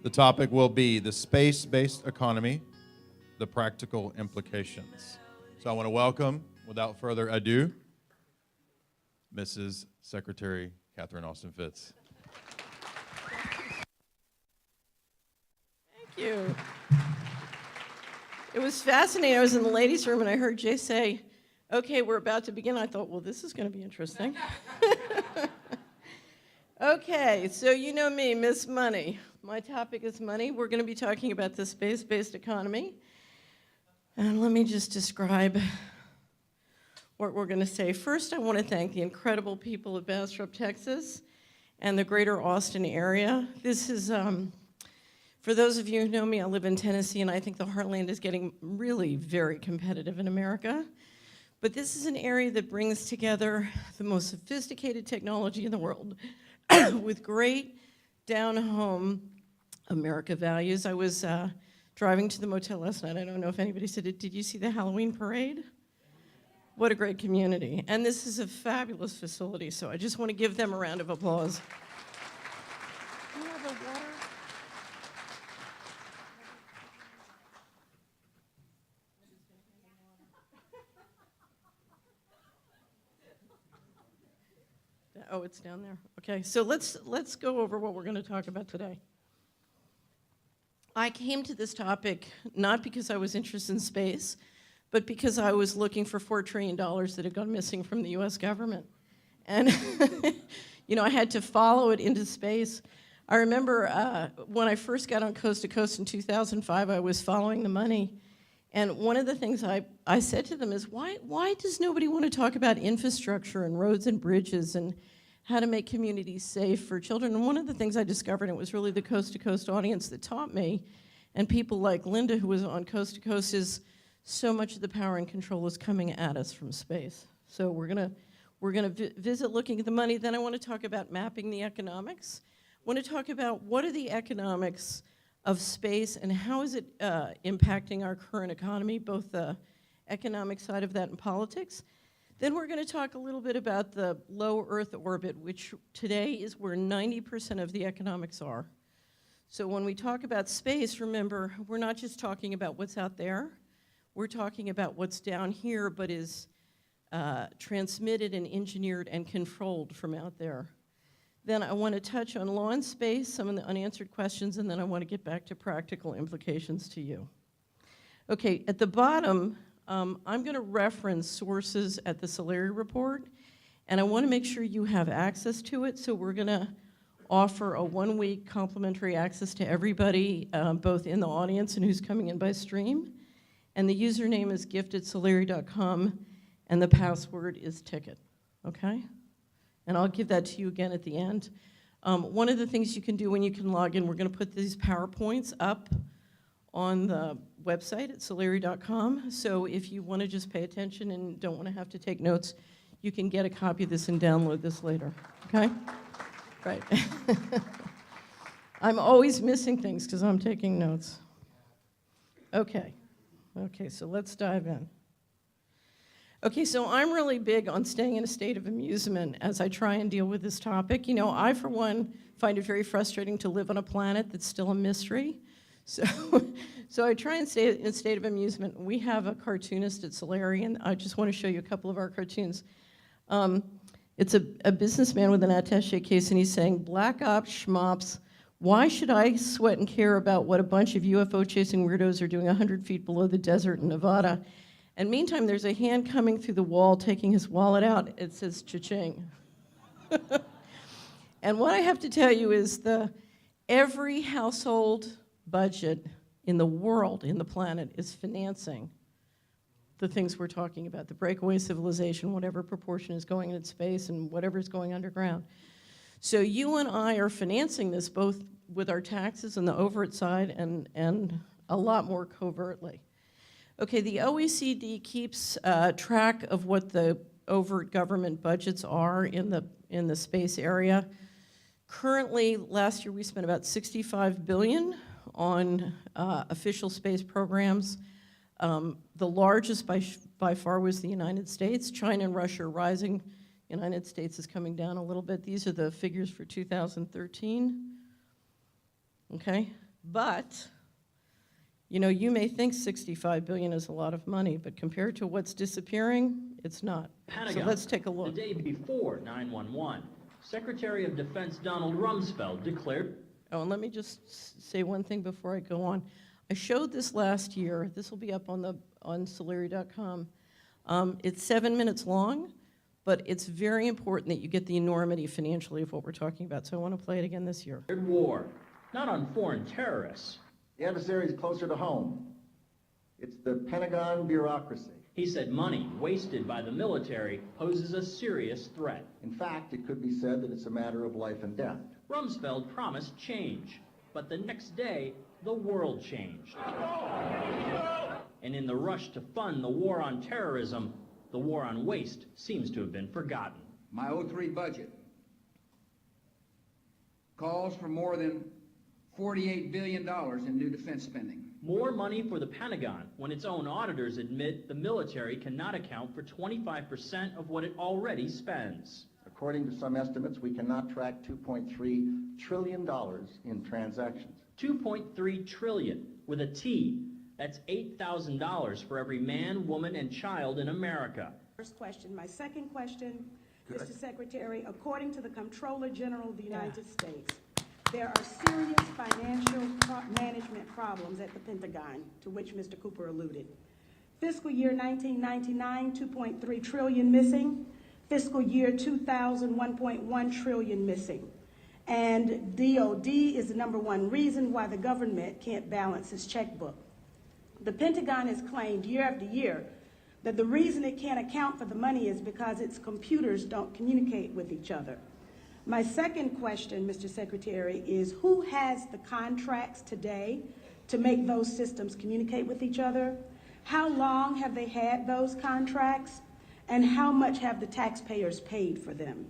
The topic will be the space-based economy, the practical implications. So I want to welcome, without further ado, Mrs. Secretary Catherine Austin Fitts. Thank you. It was fascinating. I was in the ladies' room and I heard Jay say, okay, we're about to begin. I thought, well, this is going to be interesting. Okay, so you know me, Miss Money. My topic is money. We're going to be talking about the space-based economy. And let me just describe what we're going to say. First, I want to thank the incredible people of Bastrop, Texas, and the greater Austin area. This is, for those of you who know me, I live in Tennessee, and I think the Heartland is getting really very competitive in America. But this is an area that brings together the most sophisticated technology in the world with great down-home America values. I was driving to the motel last night. I don't know if anybody said it. Did you see the Halloween parade? What a great community. And this is a fabulous facility, so I just want to give them a round of applause. Do you have a water? Oh, it's down there. Okay, so let's go over what we're going to talk about today. I came to this topic not because I was interested in space, but because I was looking for $4 trillion that had gone missing from the US government. And, you know, I had to follow it into space. I remember when I first got on Coast to Coast in 2005, I was following the money. And one of the things I said to them is, why does nobody want to talk about infrastructure and roads and bridges and how to make communities safe for children? And one of the things I discovered, it was really the Coast to Coast audience that taught me, and people like Linda, who was on Coast to Coast, is so much of the power and control is coming at us from space. So we're gonna visit looking at the money. Then I want to talk about mapping the economics. I want to talk about what are the economics of space and how is it impacting our current economy, both the economic side of that and politics. Then we're going to talk a little bit about the low Earth orbit, which today is where 90% of the economics are. So when we talk about space, remember, we're not just talking about what's out there. We're talking about what's down here, but is transmitted and engineered and controlled from out there. Then I want to touch on law and space, some of the unanswered questions, and then I want to get back to practical implications to you. Okay, at the bottom, I'm going to reference sources at the Solari report, and I want to make sure you have access to it, so we're going to offer a 1-week complimentary access to everybody, both in the audience and who's coming in by stream. And the username is gift@solari.com, and the password is ticket, okay? And I'll give that to you again at the end. One of the things you can do when you can log in, we're going to put these PowerPoints up on the website at solari.com. So if you want to just pay attention and don't want to have to take notes, you can get a copy of this and download this later, okay? Right. I'm always missing things because I'm taking notes. Okay, so let's dive in. Okay, so I'm really big on staying in a state of amusement as I try and deal with this topic. You know, I, for one, find it very frustrating to live on a planet that's still a mystery. So I try and stay in a state of amusement. We have a cartoonist at Solari, and I just want to show you a couple of our cartoons. It's a businessman with an attache case, and he's saying, "Black ops, schmops, why should I sweat and care about what a bunch of UFO-chasing weirdos are doing 100 feet below the desert in Nevada?" And meantime, there's a hand coming through the wall, taking his wallet out. It says, "Cha-ching." And what I have to tell you is every household budget in the world, in the planet, is financing the things we're talking about, the breakaway civilization, whatever proportion is going into space and whatever is going underground. So you and I are financing this both with our taxes and the overt side and a lot more covertly. Okay, the OECD keeps track of what the overt government budgets are in the space area. Currently, last year we spent about $65 billion on official space programs. The largest by far was the United States. China and Russia are rising. United States is coming down a little bit. These are the figures for 2013. Okay? But, you know, you may think $65 billion is a lot of money, but compared to what's disappearing, it's not. Pentagon, so let's take a look. The day before 9/11, Secretary of Defense Donald Rumsfeld declared... Oh, and let me just say one thing before I go on. I showed this last year. This will be up on Solari.com. It's 7 minutes long, but it's very important that you get the enormity financially of what we're talking about. So I want to play it again this year. War, not on foreign terrorists. The adversary is closer to home. It's the Pentagon bureaucracy. He said money wasted by the military poses a serious threat. In fact, it could be said that it's a matter of life and death. Rumsfeld promised change, but the next day, the world changed. And in the rush to fund the war on terrorism, the war on waste seems to have been forgotten. My 03 budget calls for more than $48 billion in new defense spending. More money for the Pentagon when its own auditors admit the military cannot account for 25% of what it already spends. According to some estimates, we cannot track $2.3 trillion in transactions. 2.3 trillion with a T. That's $8,000 for every man, woman, and child in America. First question. My second question, Mr. Secretary, according to the Comptroller General of the United States, there are serious financial management problems at the Pentagon, to which Mr. Cooper alluded. Fiscal year 1999, 2.3 trillion missing. Fiscal year 2000, 1.1 trillion missing. And DOD is the #1 reason why the government can't balance its checkbook. The Pentagon has claimed year after year that the reason it can't account for the money is because its computers don't communicate with each other. My second question, Mr. Secretary, is who has the contracts today to make those systems communicate with each other? How long have they had those contracts? And how much have the taxpayers paid for them?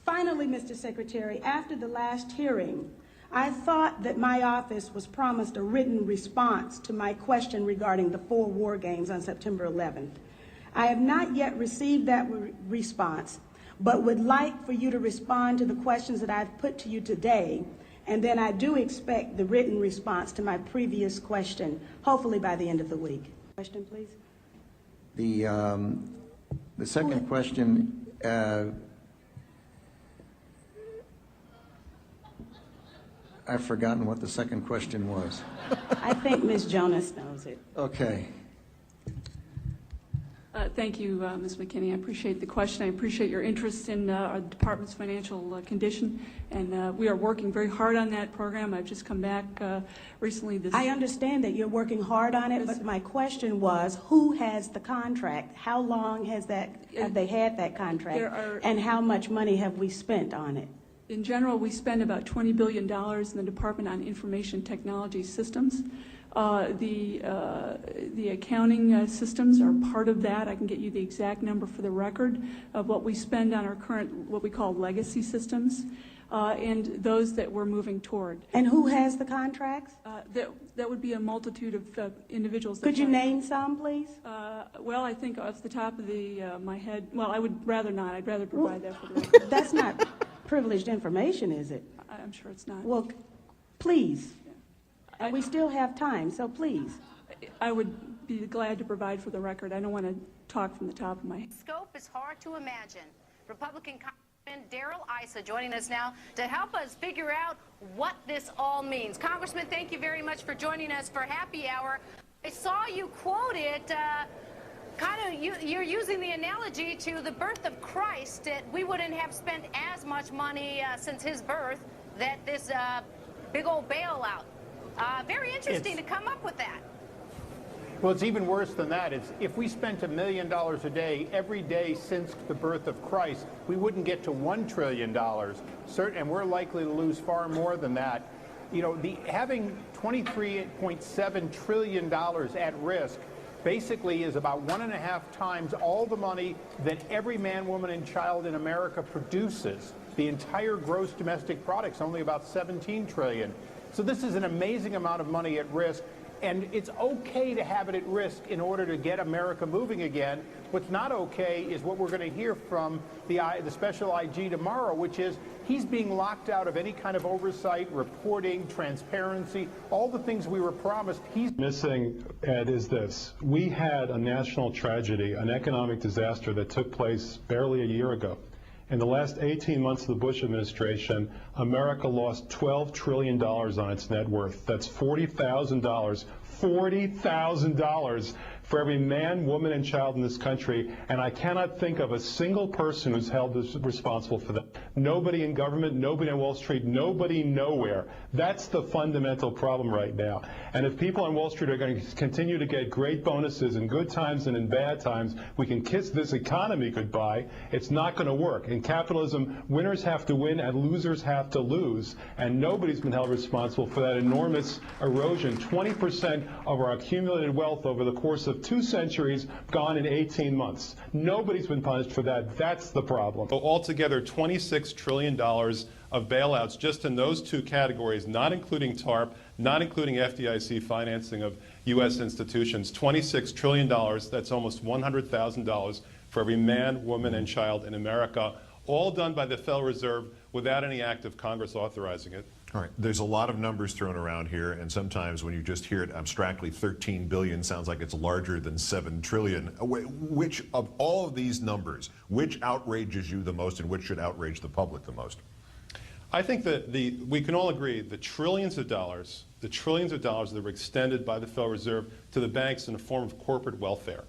Finally, Mr. Secretary, after the last hearing, I thought that my office was promised a written response to my question regarding the 4 war games on September 11th. I have not yet received that response, but would like for you to respond to the questions that I've put to you today, and then I do expect the written response to my previous question, hopefully by the end of the week. Question, please. The second question, I've forgotten what the second question was. I think Ms. Jonas knows it. Okay. Thank you, Ms. McKinney. I appreciate the question. I appreciate your interest in our department's financial condition, and we are working very hard on that program. I've just come back recently. I understand that you're working hard on it, but my question was, who has the contract? How long have they had that contract? And how much money have we spent on it? In general, we spend about $20 billion in the Department on Information Technology Systems. The accounting systems are part of that. I can get you the exact number for the record of what we spend on our current, what we call legacy systems, and those that we're moving toward. And who has the contracts? That would be a multitude of individuals. Could you name some, please? Well, I think off the top of my head, well, I would rather not. I'd rather provide that for the record. That's not privileged information, is it? I'm sure it's not. Well, please. And we still have time, so please. I would be glad to provide for the record. I don't want to talk from the top of my head. Scope is hard to imagine. Republican Congressman Darrell Issa joining us now to help us figure out what this all means. Congressman, thank you very much for joining us for Happy Hour. I saw you quoted, you're using the analogy to the birth of Christ, that we wouldn't have spent as much money since his birth, that this big old bailout. Very interesting to come up with that. Well, it's even worse than that. It's if we spent $1 million a day every day since the birth of Christ, we wouldn't get to $1 trillion. And we're likely to lose far more than that. You know, having $23.7 trillion at risk basically is about 1.5 times all the money that every man, woman, and child in America produces. The entire gross domestic product's only about $17 trillion. So this is an amazing amount of money at risk. And it's okay to have it at risk in order to get America moving again. What's not okay is what we're going to hear from the special IG tomorrow, which is he's being locked out of any kind of oversight, reporting, transparency, all the things we were promised. He's missing, Ed, is this. We had a national tragedy, an economic disaster that took place barely a year ago. In the last 18 months of the Bush administration, America lost $12 trillion on its net worth. That's $40,000 for every man, woman, and child in this country, and I cannot think of a single person who's held responsible for that. Nobody in government, nobody on Wall Street, nobody nowhere. That's the fundamental problem right now. And if people on Wall Street are going to continue to get great bonuses in good times and in bad times, we can kiss this economy goodbye. It's not going to work. In capitalism, winners have to win and losers have to lose, and nobody's been held responsible for that enormous erosion. 20% of our accumulated wealth over the course of 2 centuries gone in 18 months. Nobody's been punished for that. That's the problem. So altogether, $26 trillion of bailouts just in those 2 categories, not including TARP, not including FDIC financing of U.S. institutions. $26 trillion, that's almost $100,000 for every man, woman, and child in America, all done by the Federal Reserve without any act of Congress authorizing it. All right, there's a lot of numbers thrown around here, and sometimes when you just hear it abstractly, 13 billion sounds like it's larger than 7 trillion. Which of all of these numbers, which outrages you the most and which should outrage the public the most? I think that we can all agree the trillions of dollars that were extended by the Federal Reserve to the banks in the form of corporate welfare.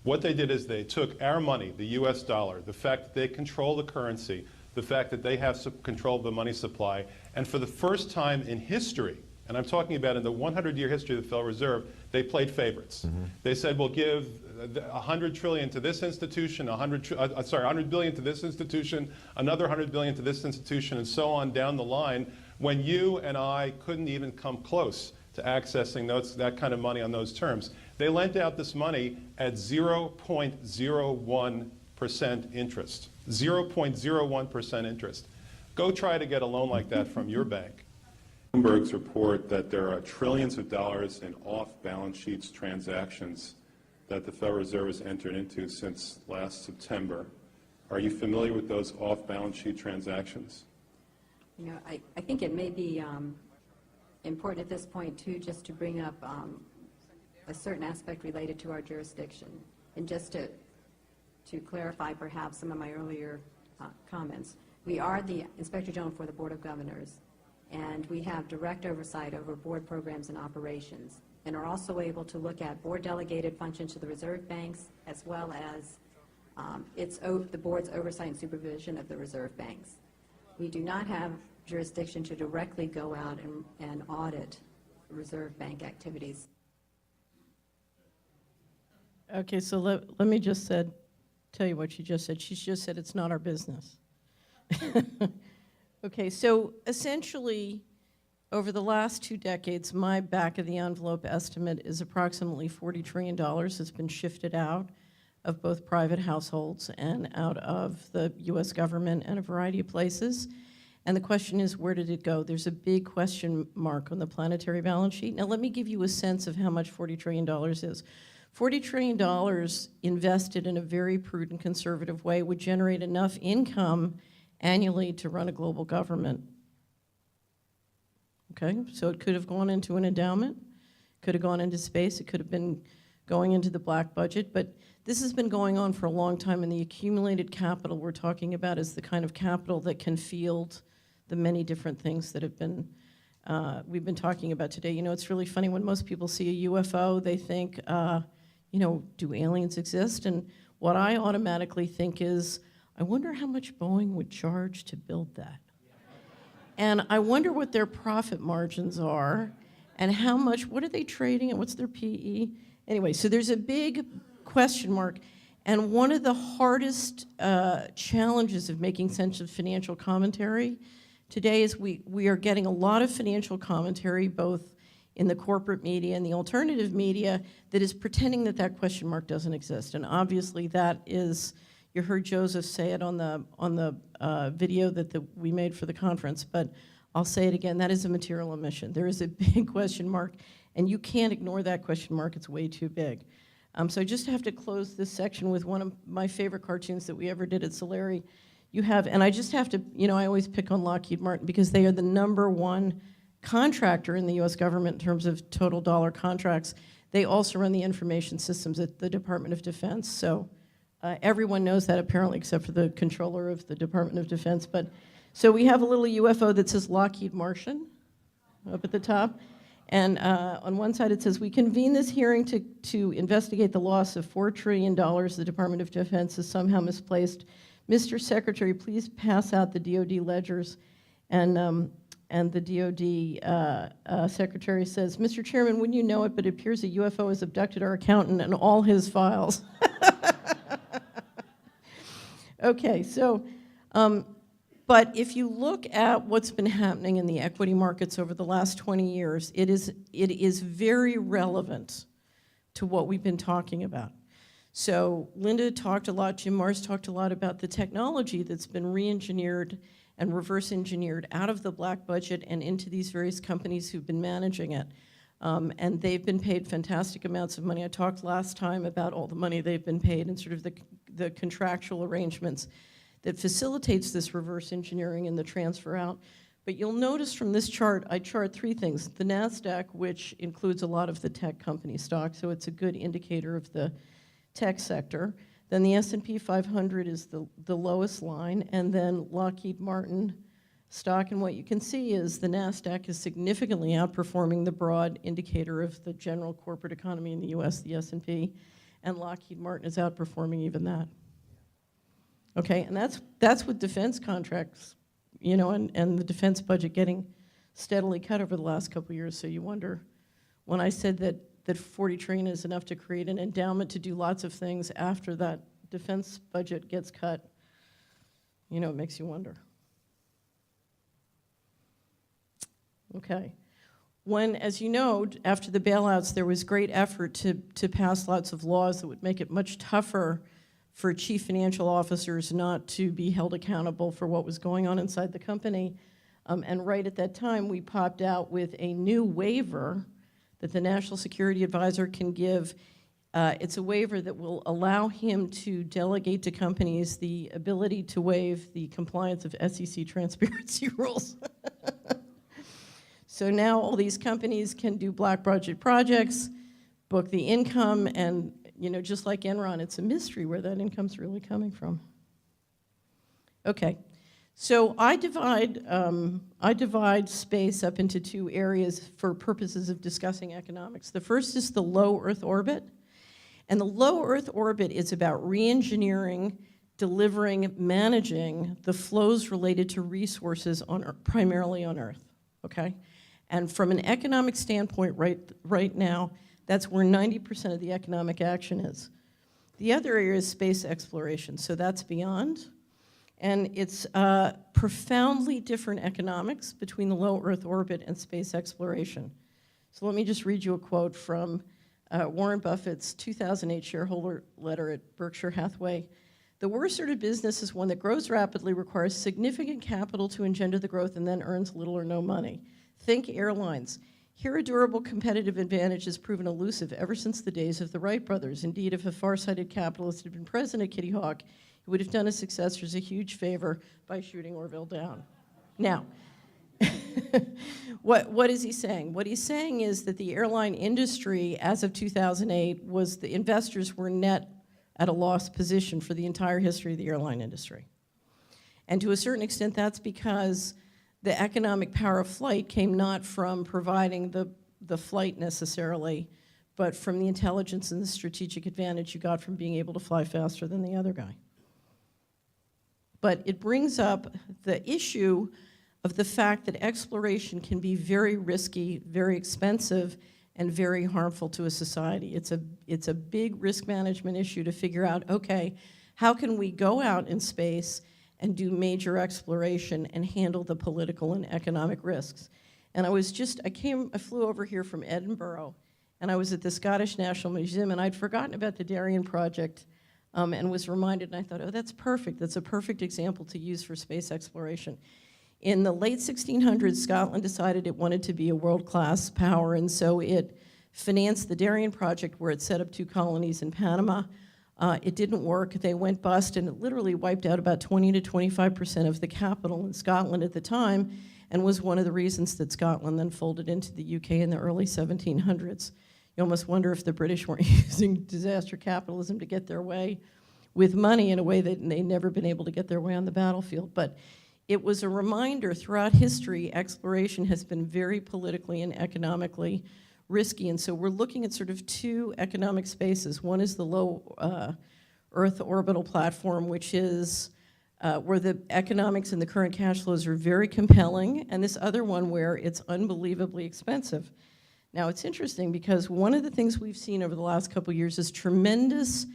What they did is they took our money, the U.S. dollar, the fact that they control the currency, the fact that they have control of the money supply, and for the first time in history, and I'm talking about in the 100-year history of the Federal Reserve, they played favorites. They said, we'll give $100 trillion to this institution, $100 billion to this institution, another $100 billion to this institution, and so on down the line, when you and I couldn't even come close to accessing that kind of money on those terms. They lent out this money at 0.01% interest. 0.01% interest. Go try to get a loan like that from your bank. Bloomberg's report that there are trillions of dollars in off-balance sheets transactions that the Federal Reserve has entered into since last September. Are you familiar with those off-balance sheet transactions? You know, I think it may be important at this point, too, just to bring up a certain aspect related to our jurisdiction. And just to clarify perhaps some of my earlier comments, we are the Inspector General for the Board of Governors, and we have direct oversight over board programs and operations, and are also able to look at board-delegated functions to the reserve banks, as well as the board's oversight and supervision of the reserve banks. We do not have jurisdiction to directly go out and audit reserve bank activities. Okay, so let me just tell you what she just said. She just said it's not our business. Okay, so essentially, over the last 2 decades, my back-of-the-envelope estimate is approximately $40 trillion has been shifted out of both private households and out of the U.S. government and a variety of places. And the question is, where did it go? There's a big question mark on the planetary balance sheet. Now, let me give you a sense of how much $40 trillion is. $40 trillion invested in a very prudent, conservative way would generate enough income annually to run a global government. Okay, so it could have gone into an endowment, could have gone into space, it could have been going into the black budget, but this has been going on for a long time, and the accumulated capital we're talking about is the kind of capital that can field the many different things that have been we've been talking about today. You know, it's really funny when most people see a UFO, they think, you know, do aliens exist? And what I automatically think is, I wonder how much Boeing would charge to build that. And I wonder what their profit margins are, and how much, what are they trading, and what's their PE? Anyway, so there's a big question mark. And one of the hardest challenges of making sense of financial commentary today is we are getting a lot of financial commentary, both in the corporate media and the alternative media, that is pretending that that question mark doesn't exist. And obviously that is, you heard Joseph say it on the video that we made for the conference, but I'll say it again, that is a material omission. There is a big question mark, and you can't ignore that question mark. It's way too big. So I just have to close this section with one of my favorite cartoons that we ever did at Solari. You have, and I just have to, I always pick on Lockheed Martin because they are the #1 contractor in the US government in terms of total dollar contracts. They also run the information systems at the Department of Defense. So everyone knows that apparently except for the controller of the Department of Defense. But so we have a little UFO that says Lockheed Martian up at the top. And on one side it says, we convene this hearing to investigate the loss of $4 trillion the Department of Defense has somehow misplaced. Mr. Secretary, please pass out the DOD ledgers. And the DOD Secretary says, Mr. Chairman, wouldn't you know it, but it appears a UFO has abducted our accountant and all his files. Okay, so, but if you look at what's been happening in the equity markets over the last 20 years, it is very relevant to what we've been talking about. So Linda talked a lot, Jim Marrs talked a lot about the technology that's been re-engineered and reverse engineered out of the black budget and into these various companies who've been managing it. And they've been paid fantastic amounts of money. I talked last time about all the money they've been paid and sort of the contractual arrangements that facilitates this reverse engineering and the transfer out. But you'll notice from this chart, I chart 3 things. The NASDAQ, which includes a lot of the tech company stocks, so it's a good indicator of the tech sector. Then the S&P 500 is the lowest line, and then Lockheed Martin stock. And what you can see is the NASDAQ is significantly outperforming the broad indicator of the general corporate economy in the US, the S&P, and Lockheed Martin is outperforming even that. Okay, and that's with defense contracts, and the defense budget getting steadily cut over the last couple of years. So you wonder, when I said that 40 trillion is enough to create an endowment to do lots of things after that defense budget gets cut, it makes you wonder. Okay. When, as you know, after the bailouts, there was great effort to pass lots of laws that would make it much tougher for chief financial officers not to be held accountable for what was going on inside the company. And right at that time, we popped out with a new waiver that the National Security Advisor can give. It's a waiver that will allow him to delegate to companies the ability to waive the compliance of SEC transparency rules. So now all these companies can do black budget projects, book the income, and just like Enron, it's a mystery where that income's really coming from. Okay, so I divide space up into 2 areas for purposes of discussing economics. The first is the low Earth orbit, and the low Earth orbit is about re-engineering, delivering, managing the flows related to resources primarily on Earth. Okay. And from an economic standpoint right now, that's where 90% of the economic action is. The other area is space exploration, so that's beyond. And it's profoundly different economics between the low Earth orbit and space exploration. So let me just read you a quote from Warren Buffett's 2008 shareholder letter at Berkshire Hathaway. The worst sort of business is one that grows rapidly, requires significant capital to engender the growth, and then earns little or no money. Think airlines. Here, a durable competitive advantage has proven elusive ever since the days of the Wright brothers. Indeed, if a far-sighted capitalist had been present at Kitty Hawk, he would have done his successors a huge favor by shooting Orville down. Now, what is he saying? What he's saying is that the airline industry, as of 2008, the investors were net at a loss position for the entire history of the airline industry. And to a certain extent, that's because the economic power of flight came not from providing the flight necessarily, but from the intelligence and the strategic advantage you got from being able to fly faster than the other guy. But it brings up the issue of the fact that exploration can be very risky, very expensive, and very harmful to a society. It's a big risk management issue to figure out, okay, how can we go out in space and do major exploration and handle the political and economic risks? And I flew over here from Edinburgh, and I was at the Scottish National Museum, and I'd forgotten about the Darien Project, and was reminded, and I thought, oh, that's perfect. That's a perfect example to use for space exploration. In the late 1600s, Scotland decided it wanted to be a world-class power, and so it financed the Darien Project, where it set up 2 colonies in Panama. It didn't work. They went bust, and it literally wiped out about 20 to 25% of the capital in Scotland at the time, and was one of the reasons that Scotland then folded into the UK in the early 1700s. You almost wonder if the British weren't using disaster capitalism to get their way with money in a way that they'd never been able to get their way on the battlefield. But it was a reminder throughout history, exploration has been very politically and economically risky. And so we're looking at sort of 2 economic spaces. One is the low Earth orbital platform, which is where the economics and the current cash flows are very compelling, and this other one where it's unbelievably expensive. Now, it's interesting because one of the things we've seen over the last couple of years is tremendous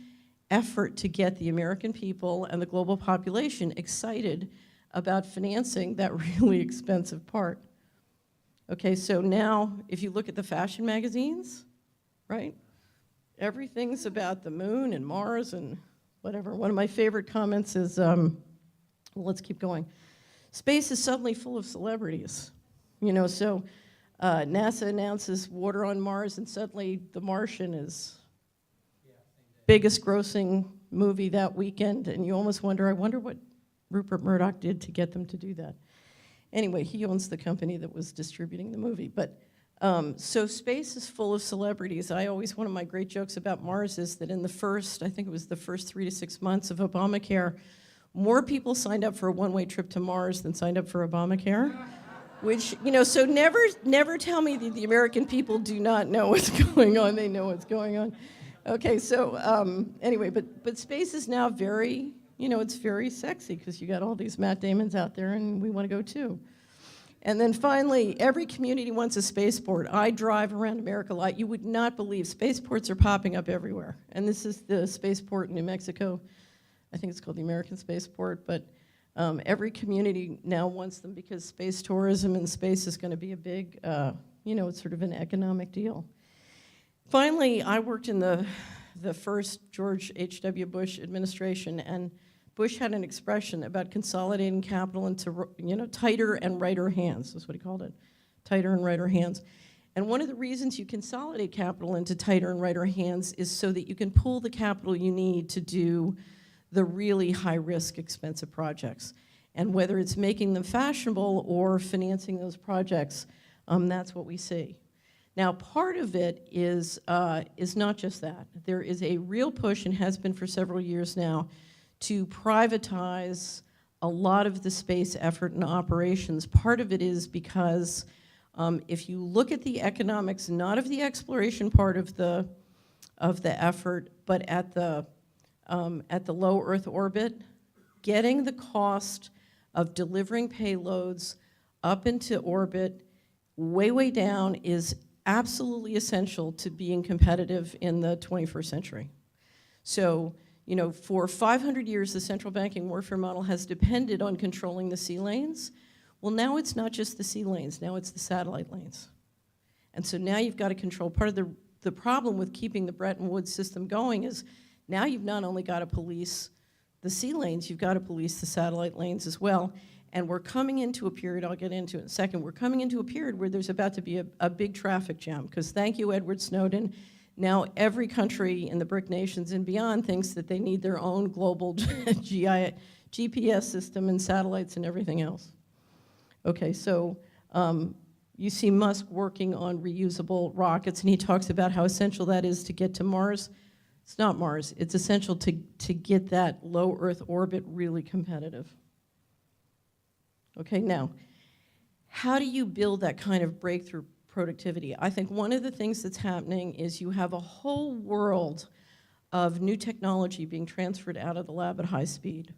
effort to get the American people and the global population excited about financing that really expensive part. Okay, so now if you look at the fashion magazines, right? Everything's about the moon and Mars and whatever. One of my favorite comments is, well, let's keep going. Space is suddenly full of celebrities. You know, so NASA announces water on Mars, and suddenly The Martian is biggest grossing movie that weekend, and you almost wonder, I wonder what Rupert Murdoch did to get them to do that. Anyway, he owns the company that was distributing the movie. But so space is full of celebrities. One of my great jokes about Mars is that in the first, I think it was the first 3 to 6 months of Obamacare, more people signed up for a one-way trip to Mars than signed up for Obamacare. Which, you know, so never tell me that the American people do not know what's going on. They know what's going on. Okay, so anyway, but space is now very, you know, it's very sexy because you got all these Matt Damons out there, and we want to go too. And then finally, every community wants a spaceport. I drive around America a lot. You would not believe spaceports are popping up everywhere. And this is the spaceport in New Mexico. I think it's called the American Spaceport, but every community now wants them because space tourism and space is going to be a big, you know, it's sort of an economic deal. Finally, I worked in the first George H.W. Bush administration, and Bush had an expression about consolidating capital into, you know, tighter and righter hands. That's what he called it, tighter and righter hands. And one of the reasons you consolidate capital into tighter and righter hands is so that you can pull the capital you need to do the really high-risk, expensive projects. And whether it's making them fashionable or financing those projects, that's what we see. Now, part of it is not just that. There is a real push, and has been for several years now, to privatize a lot of the space effort and operations. Part of it is because if you look at the economics, not of the exploration part of the effort, but at the low Earth orbit, getting the cost of delivering payloads up into orbit way, way down is absolutely essential to being competitive in the 21st century. So, you know, for 500 years, the central banking warfare model has depended on controlling the sea lanes. Well, now it's not just the sea lanes, now it's the satellite lanes. And so now you've got to control. Part of the problem with keeping the Bretton Woods system going is now you've not only got to police the sea lanes, you've got to police the satellite lanes as well. And we're coming into a period, I'll get into it in a second, we're coming into a period where there's about to be a big traffic jam, because thank you, Edward Snowden, now every country in the BRIC nations and beyond thinks that they need their own global GPS system and satellites and everything else. Okay, so you see Musk working on reusable rockets, and he talks about how essential that is to get to Mars. It's not Mars, it's essential to get that low Earth orbit really competitive. Okay, now, how do you build that kind of breakthrough productivity? I think one of the things that's happening is you have a whole world of new technology being transferred out of the lab at high speed.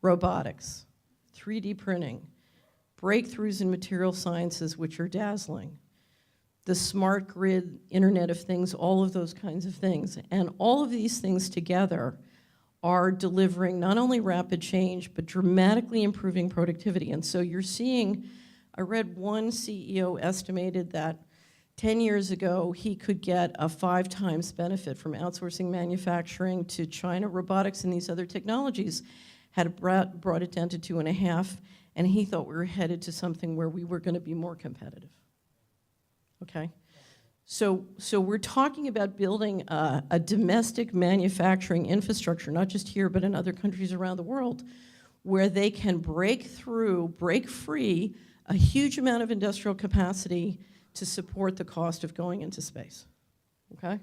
Robotics, 3D printing, breakthroughs in material sciences which are dazzling, the smart grid, Internet of Things, all of those kinds of things. And all of these things together are delivering not only rapid change, but dramatically improving productivity. And so you're seeing, I read one CEO estimated that 10 years ago, he could get a 5 times benefit from outsourcing manufacturing to China. Robotics and these other technologies had brought it down to 2.5. and he thought we were headed to something where we were going to be more competitive. Okay? So we're talking about building a domestic manufacturing infrastructure, not just here, but in other countries around the world, where they can break free a huge amount of industrial capacity to support the cost of going into space, okay?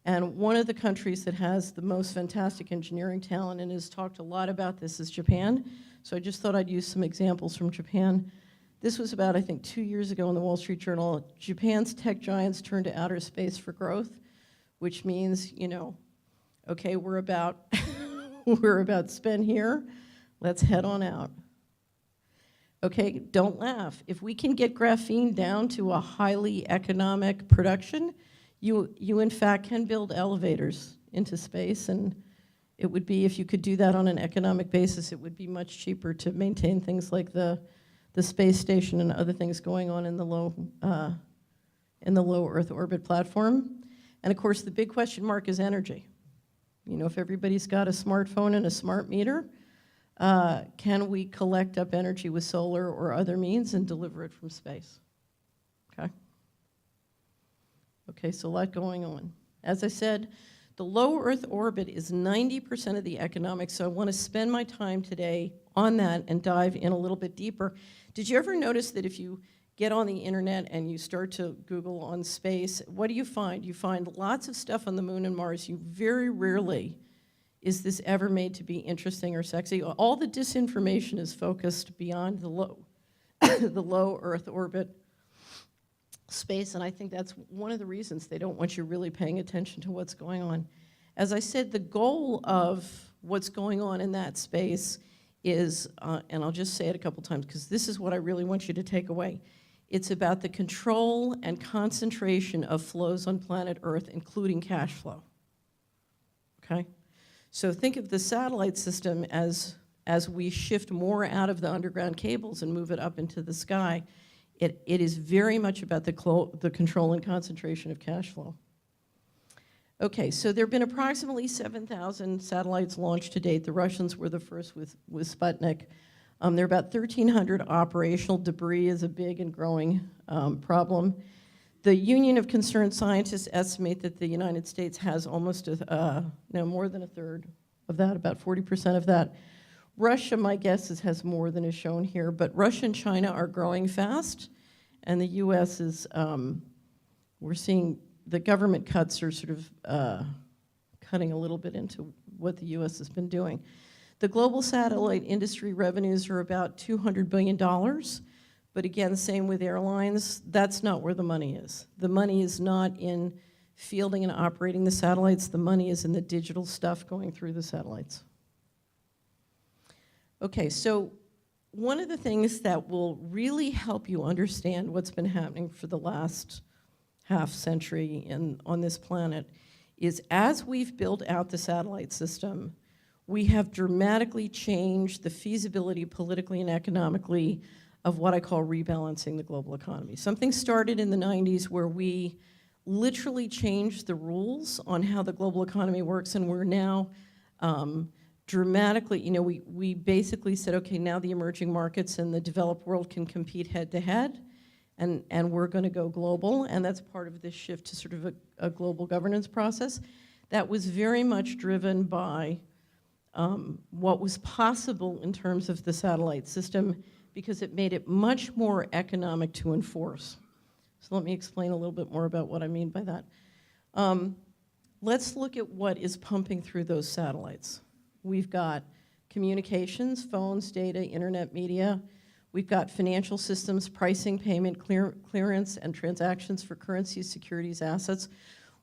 And one of the countries that has the most fantastic engineering talent and has talked a lot about this is Japan. So I just thought I'd use some examples from Japan. This was about, I think, 2 years ago in the Wall Street Journal. Japan's tech giants turned to outer space for growth, which means, you know, okay, we're about spend here, let's head on out. Okay, don't laugh. If we can get graphene down to a highly economic production, you in fact can build elevators into space, and it would be, if you could do that on an economic basis, it would be much cheaper to maintain things like the space station and other things going on in the low Earth orbit platform. And of course, the big question mark is energy. You know, if everybody's got a smartphone and a smart meter, can we collect up energy with solar or other means and deliver it from space? Okay. Okay, so a lot going on. As I said, the low Earth orbit is 90% of the economics, so I want to spend my time today on that and dive in a little bit deeper. Did you ever notice that if you get on the internet and you start to Google on space, what do you find? You find lots of stuff on the moon and Mars. You very rarely is this ever made to be interesting or sexy. All the disinformation is focused beyond the low, the low Earth orbit space, and I think that's one of the reasons they don't want you really paying attention to what's going on. As I said, the goal of what's going on in that space is, and I'll just say it a couple times because this is what I really want you to take away. It's about the control and concentration of flows on planet Earth, including cash flow. Okay? So think of the satellite system as we shift more out of the underground cables and move it up into the sky. It is very much about the control and concentration of cash flow. Okay, so there have been approximately 7,000 satellites launched to date. The Russians were the first with Sputnik. There are about 1,300 operational. Debris is a big and growing problem. The Union of Concerned Scientists estimate that the United States has almost more than a third of that, about 40% of that. Russia, my guess is, has more than is shown here, but Russia and China are growing fast, and the U.S. is, we're seeing the government cuts are sort of cutting a little bit into what the U.S. has been doing. The global satellite industry revenues are about $200 billion, but again, same with airlines, that's not where the money is. The money is not in fielding and operating the satellites, the money is in the digital stuff going through the satellites. Okay, so one of the things that will really help you understand what's been happening for the last half century on this planet is as we've built out the satellite system, we have dramatically changed the feasibility politically and economically of what I call rebalancing the global economy. Something started in the 90s where we literally changed the rules on how the global economy works, and we're now dramatically, you know, we basically said, okay, now the emerging markets and the developed world can compete head to head, and we're going to go global, and that's part of this shift to sort of a global governance process. That was very much driven by what was possible in terms of the satellite system because it made it much more economic to enforce. So let me explain a little bit more about what I mean by that. Let's look at what is pumping through those satellites. We've got communications, phones, data, internet, media. We've got financial systems, pricing, payment, clearance, and transactions for currencies, securities, assets.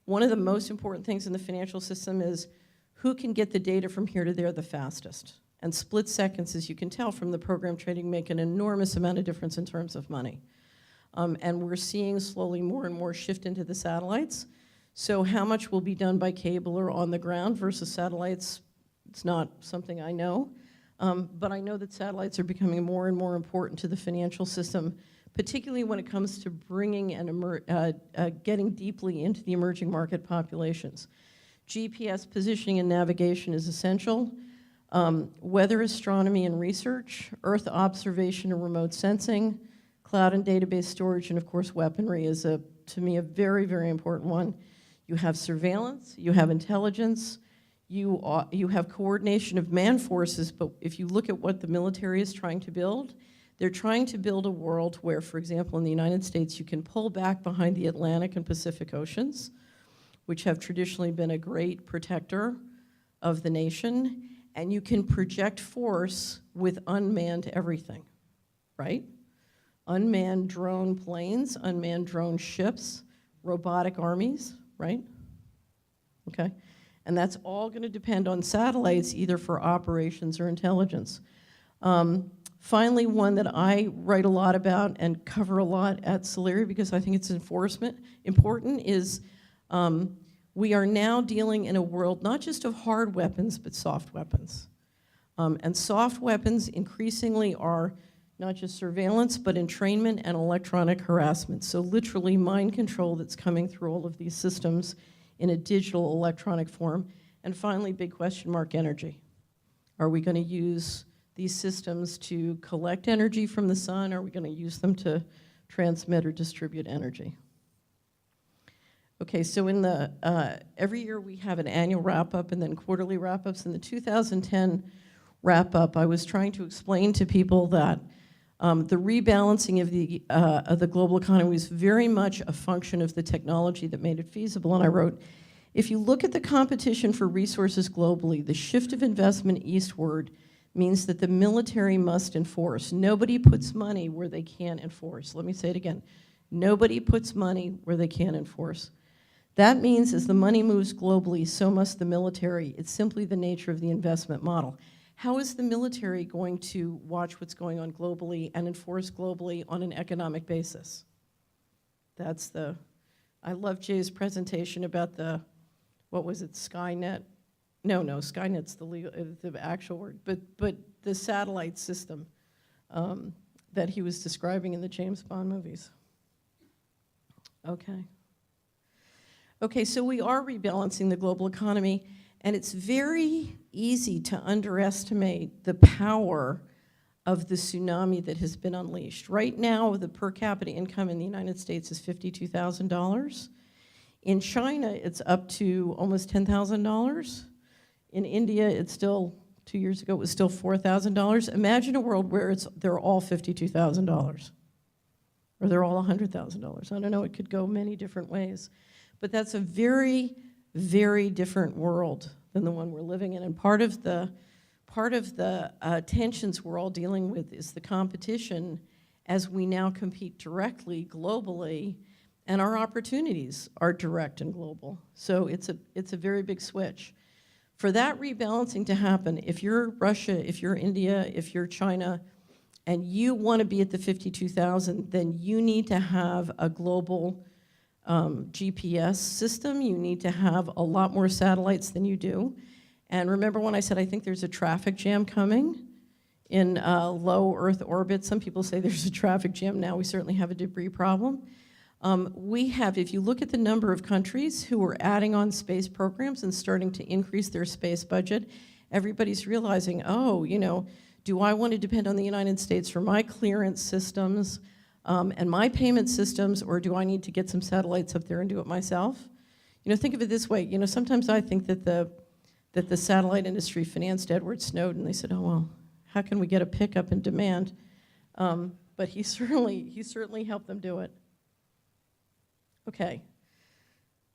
One of the most important things in the financial system is who can get the data from here to there the fastest. And split seconds, as you can tell from the program trading, make an enormous amount of difference in terms of money. And we're seeing slowly more and more shift into the satellites. So how much will be done by cable or on the ground versus satellites? It's not something I know. But I know that satellites are becoming more and more important to the financial system, particularly when it comes to bringing and getting deeply into the emerging market populations. GPS positioning and navigation is essential. weather astronomy and research, Earth observation and remote sensing, cloud and database storage, and of course weaponry is, to me, a very, very important one. You have surveillance, you have intelligence, you have coordination of man forces, but if you look at what the military is trying to build, they're trying to build a world where, for example, in the United States, you can pull back behind the Atlantic and Pacific Oceans, which have traditionally been a great protector of the nation, and you can project force with unmanned everything, right? Unmanned drone planes, unmanned drone ships, robotic armies, right? Okay, and that's all going to depend on satellites, either for operations or intelligence. Finally, one that I write a lot about and cover a lot at Solari because I think it's important is we are now dealing in a world not just of hard weapons, but soft weapons. And soft weapons increasingly are not just surveillance, but entrainment and electronic harassment. So literally mind control that's coming through all of these systems in a digital electronic form. And finally, big question mark, energy. Are we going to use these systems to collect energy from the sun? Are we going to use them to transmit or distribute energy? Okay, so in the, every year we have an annual wrap-up and then quarterly wrap-ups. In the 2010 wrap-up, I was trying to explain to people that the rebalancing of the global economy was very much a function of the technology that made it feasible. And I wrote, if you look at the competition for resources globally, the shift of investment eastward means that the military must enforce. Nobody puts money where they can't enforce. Let me say it again. Nobody puts money where they can't enforce. That means as the money moves globally, so must the military. It's simply the nature of the investment model. How is the military going to watch what's going on globally and enforce globally on an economic basis? That's the, I love Jay's presentation about the, what was it, Skynet? No, Skynet's the actual word, but the satellite system that he was describing in the James Bond movies. Okay. Okay, so we are rebalancing the global economy, and it's very easy to underestimate the power of the tsunami that has been unleashed. Right now, the per capita income in the United States is $52,000. In China, it's up to almost $10,000. In India, it's still, 2 years ago, it was still $4,000. Imagine a world where they're all $52,000, or they're all $100,000. I don't know, it could go many different ways. But that's a very, very different world than the one we're living in. And part of the tensions we're all dealing with is the competition as we now compete directly, globally, and our opportunities are direct and global. So it's a very big switch. For that rebalancing to happen, if you're Russia, if you're India, if you're China, and you want to be at the 52,000, then you need to have a global GPS system. You need to have a lot more satellites than you do. And remember when I said I think there's a traffic jam coming in low Earth orbit? Some people say there's a traffic jam now. We certainly have a debris problem. We have, if you look at the number of countries who are adding on space programs and starting to increase their space budget, everybody's realizing, oh, you know, do I want to depend on the United States for my clearance systems and my payment systems, or do I need to get some satellites up there and do it myself? You know, think of it this way. You know, sometimes I think that the satellite industry financed Edward Snowden. They said, oh, well, how can we get a pickup in demand? But he certainly helped them do it. Okay.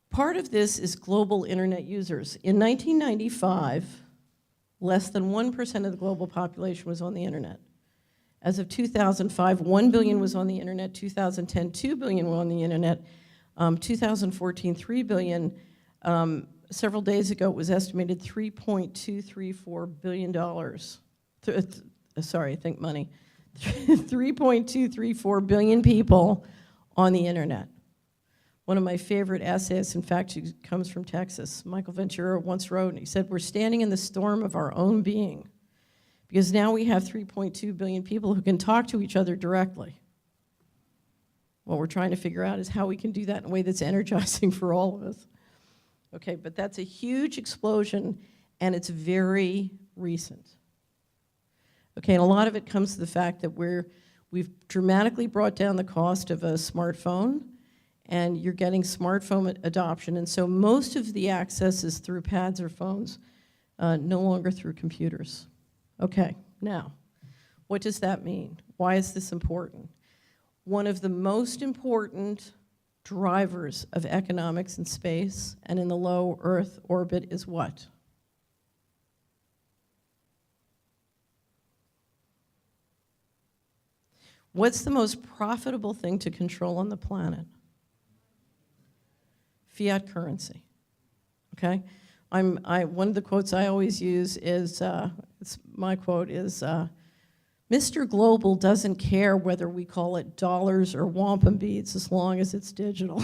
Part of this is global internet users. In 1995, less than 1% of the global population was on the internet. As of 2005, 1 billion was on the internet. 2010, 2 billion were on the internet. 2014, 3 billion. Several days ago, it was estimated $3.234 billion. Sorry, I think money. 3.234 billion people on the internet. One of my favorite essayists, in fact, who comes from Texas, Michael Ventura once wrote, and he said, we're standing in the storm of our own being, because now we have 3.2 billion people who can talk to each other directly. What we're trying to figure out is how we can do that in a way that's energizing for all of us. Okay, but that's a huge explosion, and it's very recent. Okay, and a lot of it comes to the fact that we've dramatically brought down the cost of a smartphone, and you're getting smartphone adoption, and so most of the access is through pads or phones, no longer through computers. Okay, now, what does that mean? Why is this important? One of the most important drivers of economics in space and in the low Earth orbit is what? What's the most profitable thing to control on the planet? Fiat currency. Okay? One of the quotes I always use is, my quote is, Mr. Global doesn't care whether we call it dollars or wampum beads as long as it's digital.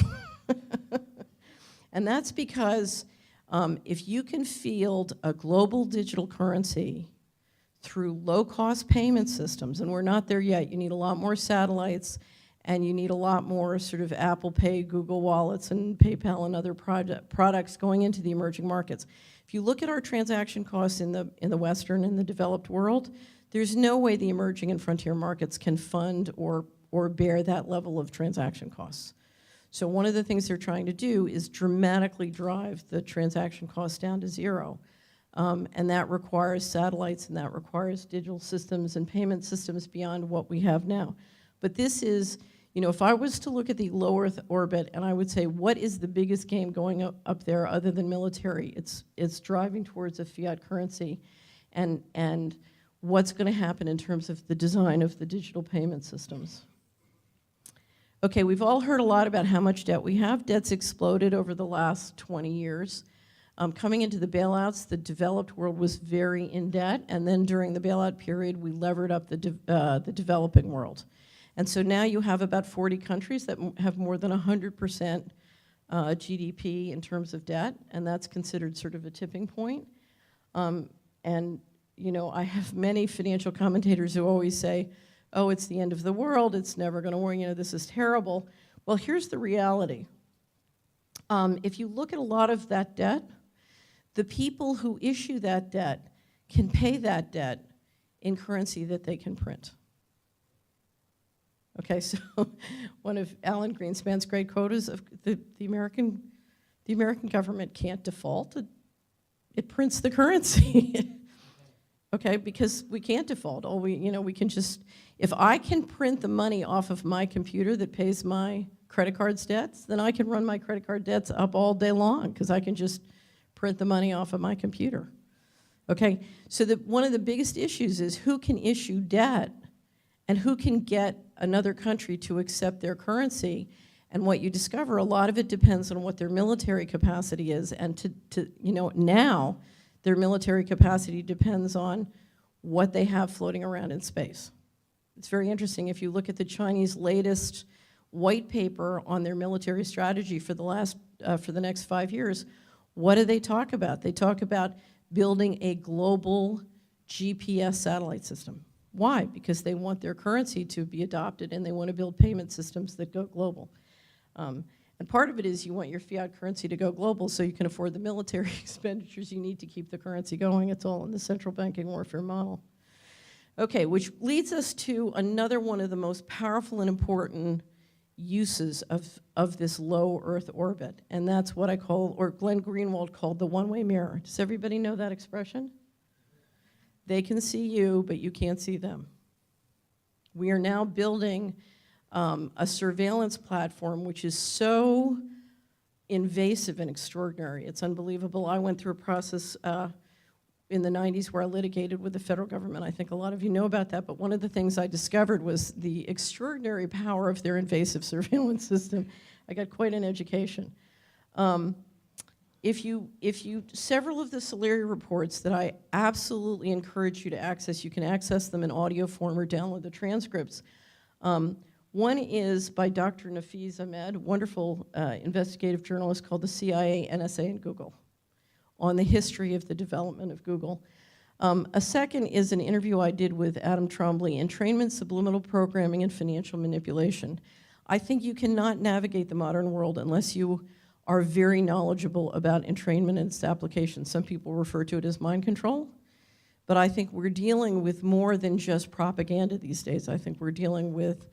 And that's because if you can field a global digital currency through low-cost payment systems, and we're not there yet, you need a lot more satellites, and you need a lot more sort of Apple Pay, Google Wallets, and PayPal and other products going into the emerging markets. If you look at our transaction costs in the Western and the developed world, there's no way the emerging and frontier markets can fund or bear that level of transaction costs. So one of the things they're trying to do is dramatically drive the transaction costs down to zero. And that requires satellites, and that requires digital systems and payment systems beyond what we have now. But this is, you know, if I was to look at the low Earth orbit and I would say, what is the biggest game going up there other than military? It's driving towards a fiat currency, and what's going to happen in terms of the design of the digital payment systems. Okay, we've all heard a lot about how much debt we have. Debt's exploded over the last 20 years. Coming into the bailouts, the developed world was very in debt, and then during the bailout period, we levered up the developing world. And so now you have about 40 countries that have more than 100% GDP in terms of debt, and that's considered sort of a tipping point. And you know, I have many financial commentators who always say, oh, it's the end of the world, it's never going to work, you know, this is terrible. Well, here's the reality. If you look at a lot of that debt, the people who issue that debt can pay that debt in currency that they can print. Okay, so one of Alan Greenspan's great quotes of the American government can't default. It prints the currency. Okay, because we can't default. We can just, if I can print the money off of my computer that pays my credit card's debts, then I can run my credit card debts up all day long because I can just print the money off of my computer. Okay, so one of the biggest issues is who can issue debt and who can get another country to accept their currency. And what you discover, a lot of it depends on what their military capacity is. And now their military capacity depends on what they have floating around in space. It's very interesting. If you look at the Chinese latest white paper on their military strategy for the next 5 years, what do they talk about? They talk about building a global GPS satellite system. Why? Because they want their currency to be adopted, and they want to build payment systems that go global. And part of it is you want your fiat currency to go global so you can afford the military expenditures you need to keep the currency going. It's all in the central banking warfare model. Okay, which leads us to another one of the most powerful and important uses of this low Earth orbit, and that's what I call, or Glenn Greenwald called, the one-way mirror. Does everybody know that expression? They can see you, but you can't see them. We are now building a surveillance platform which is so invasive and extraordinary. It's unbelievable. I went through a process in the 90s where I litigated with the federal government. I think a lot of you know about that, but one of the things I discovered was the extraordinary power of their invasive surveillance system. I got quite an education. Several of the Solari reports that I absolutely encourage you to access, you can access them in audio form or download the transcripts. One is by Dr. Nafeez Ahmed, wonderful investigative journalist called the CIA, NSA, and Google, on the history of the development of Google. A second is an interview I did with Adam Trombley, Entrainment, Subliminal Programming, and Financial Manipulation. I think you cannot navigate the modern world unless you are very knowledgeable about entrainment and its application. Some people refer to it as mind control, But I think we're dealing with more than just propaganda these days. I think we're dealing with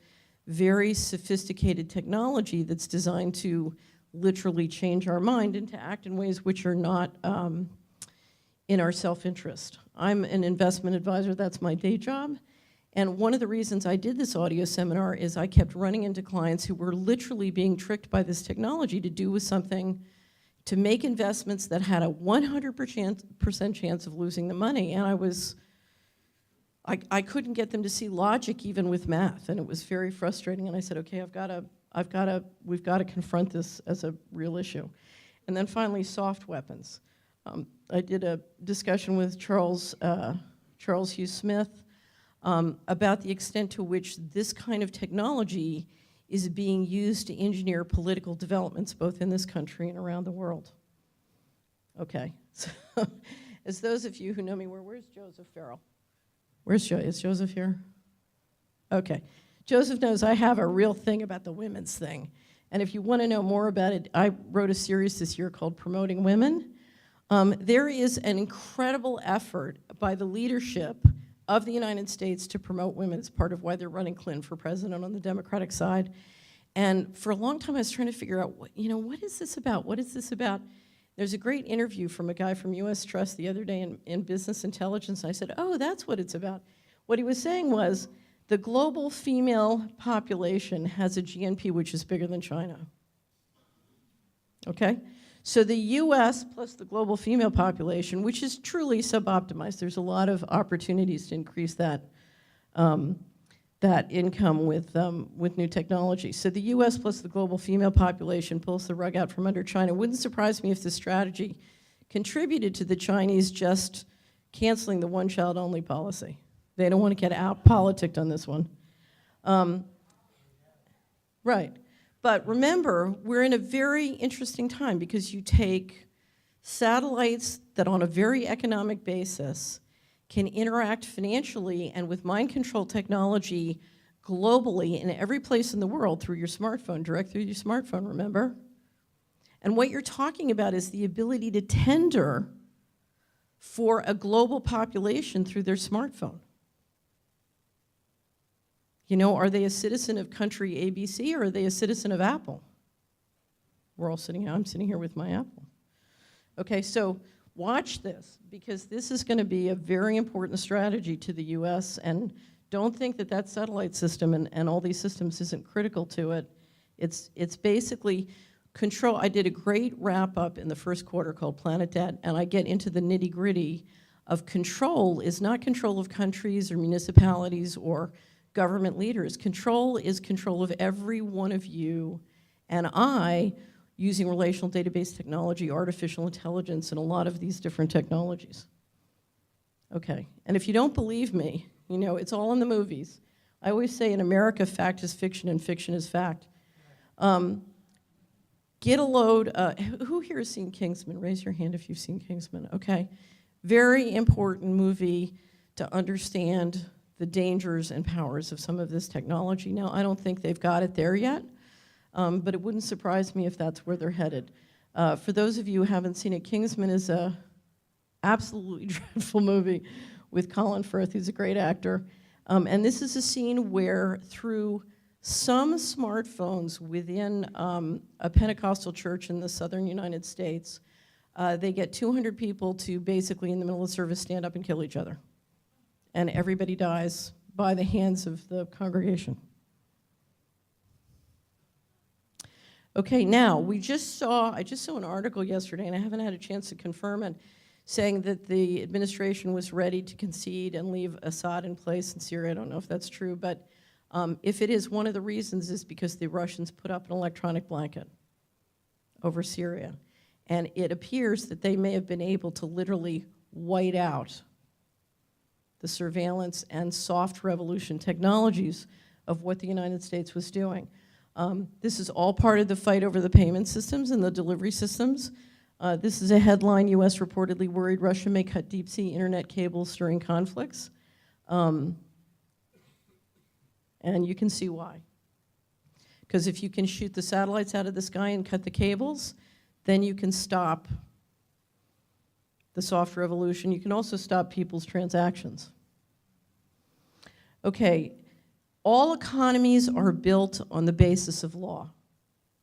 very sophisticated technology that's designed to literally change our mind and to act in ways which are not in our self-interest. I'm an investment advisor, that's my day job. And one of the reasons I did this audio seminar is I kept running into clients who were literally being tricked by this technology to do with something, to make investments that had a 100% chance of losing the money. And I couldn't get them to see logic even with math, and it was very frustrating. And I said, okay, we've got to confront this as a real issue. And then finally, soft weapons. I did a discussion with Charles Hugh Smith about the extent to which this kind of technology is being used to engineer political developments both in this country and around the world. Okay, so as those of you who know me, where's Joseph Farrell? Where's Joe? Is Joseph here? Okay. Joseph knows I have a real thing about the women's thing. And if you want to know more about it, I wrote a series this year called Promoting Women. There is an incredible effort by the leadership of the United States to promote women. It's part of why they're running Clinton for president on the Democratic side. And for a long time, I was trying to figure out, what is this about? What is this about? There's a great interview from a guy from US Trust the other day in Business Intelligence, and I said, oh, that's what it's about. What he was saying was, the global female population has a GNP which is bigger than China. Okay? So the US plus the global female population, which is truly suboptimized, there's a lot of opportunities to increase that, that income with new technology. So the US plus the global female population pulls the rug out from under China. Wouldn't surprise me if this strategy contributed to the Chinese just canceling the one-child-only policy. They don't want to get out-politicked on this one. Right. But remember, we're in a very interesting time because you take satellites that on a very economic basis can interact financially and with mind control technology globally in every place in the world through your smartphone, direct through your smartphone, remember? And what you're talking about is the ability to tender for a global population through their smartphone. You know, are they a citizen of country ABC or are they a citizen of Apple? We're all sitting here, I'm sitting here with my Apple. Okay, so watch this, because this is going to be a very important strategy to the US, and don't think that that satellite system and all these systems isn't critical to it. It's basically control. I did a great wrap-up in the first quarter called Planet Debt, and I get into the nitty-gritty of control is not control of countries or municipalities or government leaders. Control is control of every one of you and I using relational database technology, artificial intelligence, and a lot of these different technologies. Okay, and if you don't believe me, you know, it's all in the movies. I always say in America, fact is fiction and fiction is fact. Get a load, who here has seen Kingsman? Raise your hand if you've seen Kingsman, okay. Very important movie to understand the dangers and powers of some of this technology. Now, I don't think they've got it there yet, but it wouldn't surprise me if that's where they're headed. For those of you who haven't seen it, Kingsman is a absolutely dreadful movie with Colin Firth, who's a great actor. And this is a scene where through some smartphones within a Pentecostal church in the southern United States, they get 200 people to basically in the middle of service stand up and kill each other. And everybody dies by the hands of the congregation. Okay, now, I just saw an article yesterday, and I haven't had a chance to confirm it, saying that the administration was ready to concede and leave Assad in place in Syria. I don't know if that's true, but if it is, one of the reasons is because the Russians put up an electronic blanket over Syria. And it appears that they may have been able to literally white out the surveillance and soft revolution technologies of what the United States was doing. This is all part of the fight over the payment systems and the delivery systems. This is a headline: U.S. reportedly worried Russia may cut deep-sea internet cables during conflicts. And you can see why. Because if you can shoot the satellites out of the sky and cut the cables, then you can stop the soft revolution. You can also stop people's transactions. Okay, all economies are built on the basis of law.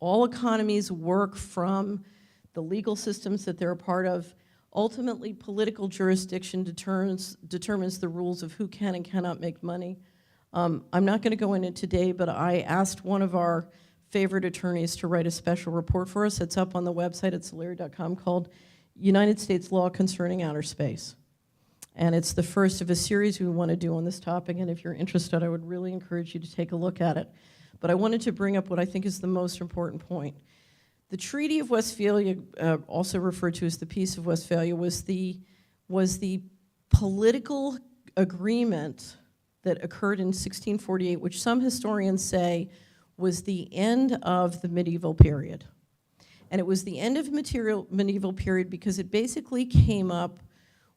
All economies work from the legal systems that they're a part of. Ultimately, political jurisdiction determines the rules of who can and cannot make money. I'm not going to go into it today, but I asked one of our favorite attorneys to write a special report for us. It's up on the website at Solari.com called United States Law Concerning Outer Space. And it's the first of a series we want to do on this topic, and if you're interested, I would really encourage you to take a look at it. But I wanted to bring up what I think is the most important point. The Treaty of Westphalia, also referred to as the Peace of Westphalia, was the political agreement that occurred in 1648, which some historians say was the end of the medieval period. And it was the end of medieval period because it basically came up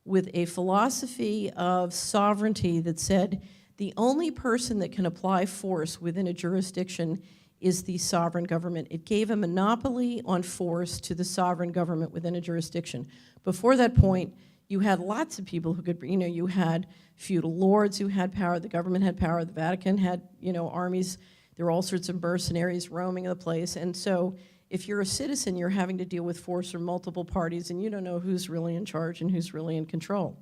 with a philosophy of sovereignty that said the only person that can apply force within a jurisdiction is the sovereign government. It gave a monopoly on force to the sovereign government within a jurisdiction. Before that point, you had lots of people who could, you had feudal lords who had power, the government had power, the Vatican had, armies, there were all sorts of mercenaries roaming the place, and so if you're a citizen, you're having to deal with force from multiple parties, and you don't know who's really in charge and who's really in control.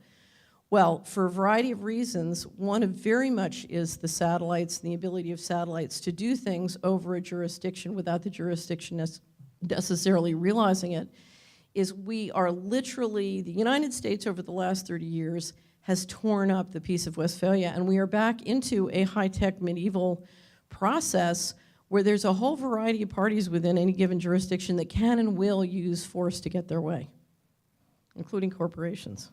Well, for a variety of reasons, one of very much is the satellites and the ability of satellites to do things over a jurisdiction without the jurisdiction necessarily realizing it, is we are literally, the United States over the last 30 years has torn up the Peace of Westphalia, and we are back into a high-tech medieval process where there's a whole variety of parties within any given jurisdiction that can and will use force to get their way, including corporations.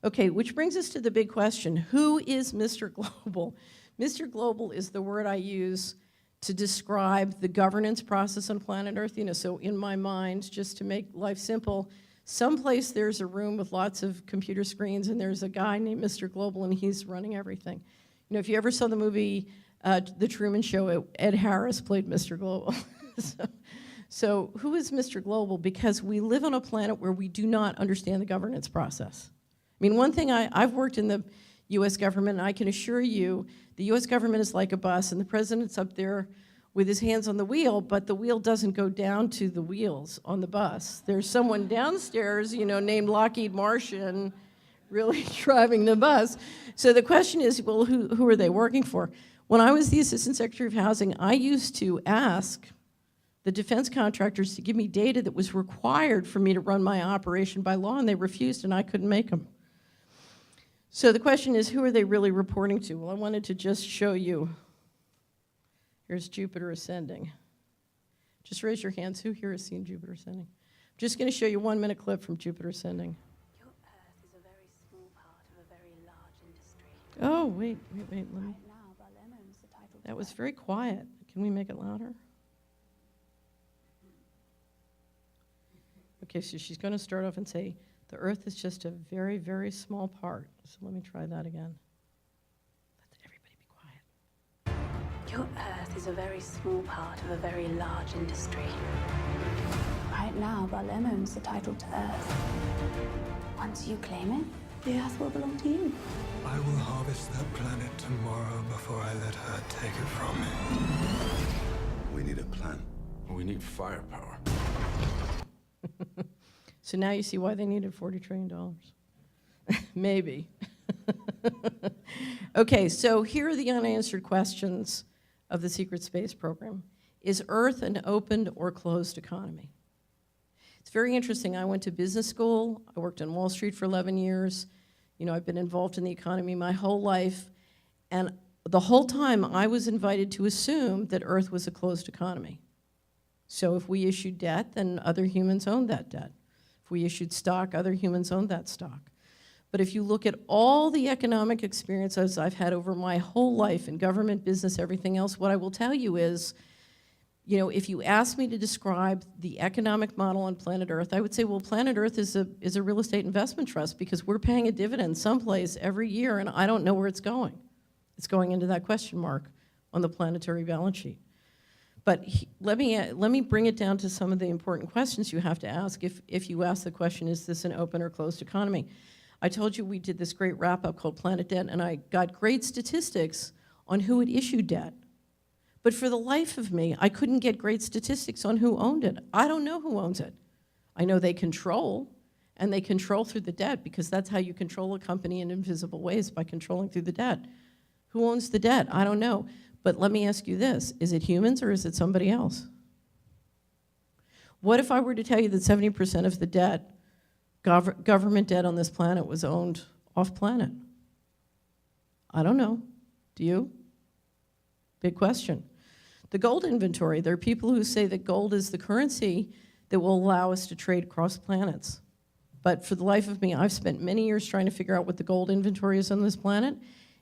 Okay, which brings us to the big question, who is Mr. Global? Mr. Global is the word I use to describe the governance process on planet Earth. So in my mind, just to make life simple, someplace there's a room with lots of computer screens and there's a guy named Mr. Global and he's running everything. If you ever saw the movie The Truman Show, Ed Harris played Mr. Global. So who is Mr. Global? Because we live on a planet where we do not understand the governance process. One thing, I've worked in the U.S. government, and I can assure you, the U.S. government is like a bus, and the president's up there with his hands on the wheel, but the wheel doesn't go down to the wheels on the bus. There's someone downstairs, named Lockheed Martian, really driving the bus. So the question is, well, who are they working for? When I was the Assistant Secretary of Housing, I used to ask the defense contractors to give me data that was required for me to run my operation by law, and they refused, and I couldn't make them. So the question is, who are they really reporting to? Well, I wanted to just show you. Here's Jupiter ascending. Just raise your hands. Who here has seen Jupiter ascending? I'm just going to show you 1-minute clip from Jupiter ascending. Your Earth is a very small part of a very large industry. Oh, wait. Let me. Right now, Berlin owns the title. That was very quiet. Can we make it louder? Okay, so she's going to start off and say, the Earth is just a very, very small part. So let me try that again. Let everybody be quiet. Your Earth is a very small part of a very large industry. Right now, Berlin owns the title to Earth. Once you claim it, the Earth will belong to you. I will harvest that planet tomorrow before I let her take it from me. We need a plan. We need firepower. So now you see why they needed $40 trillion. Maybe. Okay, so here are the unanswered questions of the secret space program. Is Earth an open or closed economy? It's very interesting. I went to business school. I worked on Wall Street for 11 years. I've been involved in the economy my whole life. And the whole time I was invited to assume that Earth was a closed economy. So if we issued debt, then other humans owned that debt. If we issued stock, other humans owned that stock. But if you look at all the economic experiences I've had over my whole life in government, business, everything else, what I will tell you is, if you ask me to describe the economic model on planet Earth, I would say, well, planet Earth is a real estate investment trust because we're paying a dividend someplace every year, and I don't know where it's going. It's going into that question mark on the planetary balance sheet. But let me bring it down to some of the important questions you have to ask if you ask the question, is this an open or closed economy? I told you we did this great wrap-up called Planet Debt, and I got great statistics on who had issued debt. But for the life of me, I couldn't get great statistics on who owned it. I don't know who owns it. I know they control, and they control through the debt, because that's how you control a company in invisible ways, by controlling through the debt. Who owns the debt? I don't know. But let me ask you this, is it humans or is it somebody else? What if I were to tell you that 70% of the debt, government debt on this planet, was owned off-planet? I don't know. Do you? Big question. The gold inventory, there are people who say that gold is the currency that will allow us to trade across planets. But for the life of me, I've spent many years trying to figure out what the gold inventory is on this planet,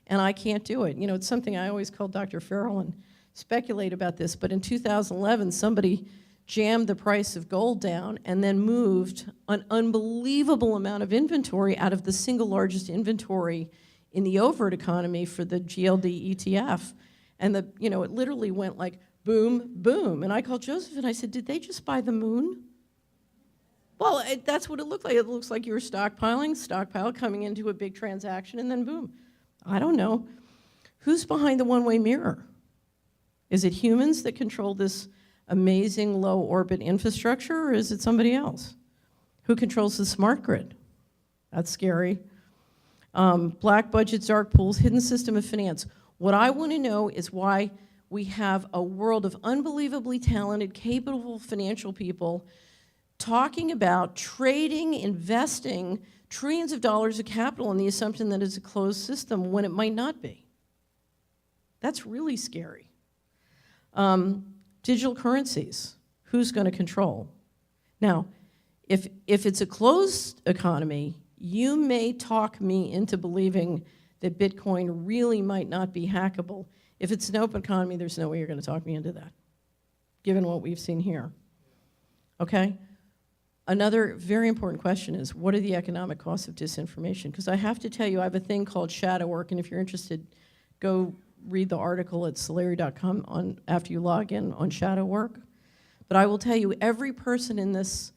and I can't do it. You know, it's something I always call Dr. Farrell and speculate about this, but in 2011, somebody jammed the price of gold down and then moved an unbelievable amount of inventory out of the single largest inventory in the overt economy for the GLD ETF. And it literally went like boom, boom. And I called Joseph and I said, did they just buy the moon? Well, that's what it looked like. It looks like you were stockpile coming into a big transaction, and then boom. I don't know. Who's behind the one-way mirror? Is it humans that control this amazing low-orbit infrastructure, or is it somebody else? Who controls the smart grid? That's scary. Black budgets, dark pools, hidden system of finance. What I want to know is why we have a world of unbelievably talented, capable financial people talking about trading, investing trillions of dollars of capital on the assumption that it's a closed system when it might not be. That's really scary. Digital currencies, who's going to control? Now, if it's a closed economy, you may talk me into believing that Bitcoin really might not be hackable. If it's an open economy, there's no way you're going to talk me into that, given what we've seen here. Okay? Another very important question is, what are the economic costs of disinformation? Because I have to tell you, I have a thing called shadow work, and if you're interested, go read the article at Solari.com after you log in on shadow work. But I will tell you, every person in this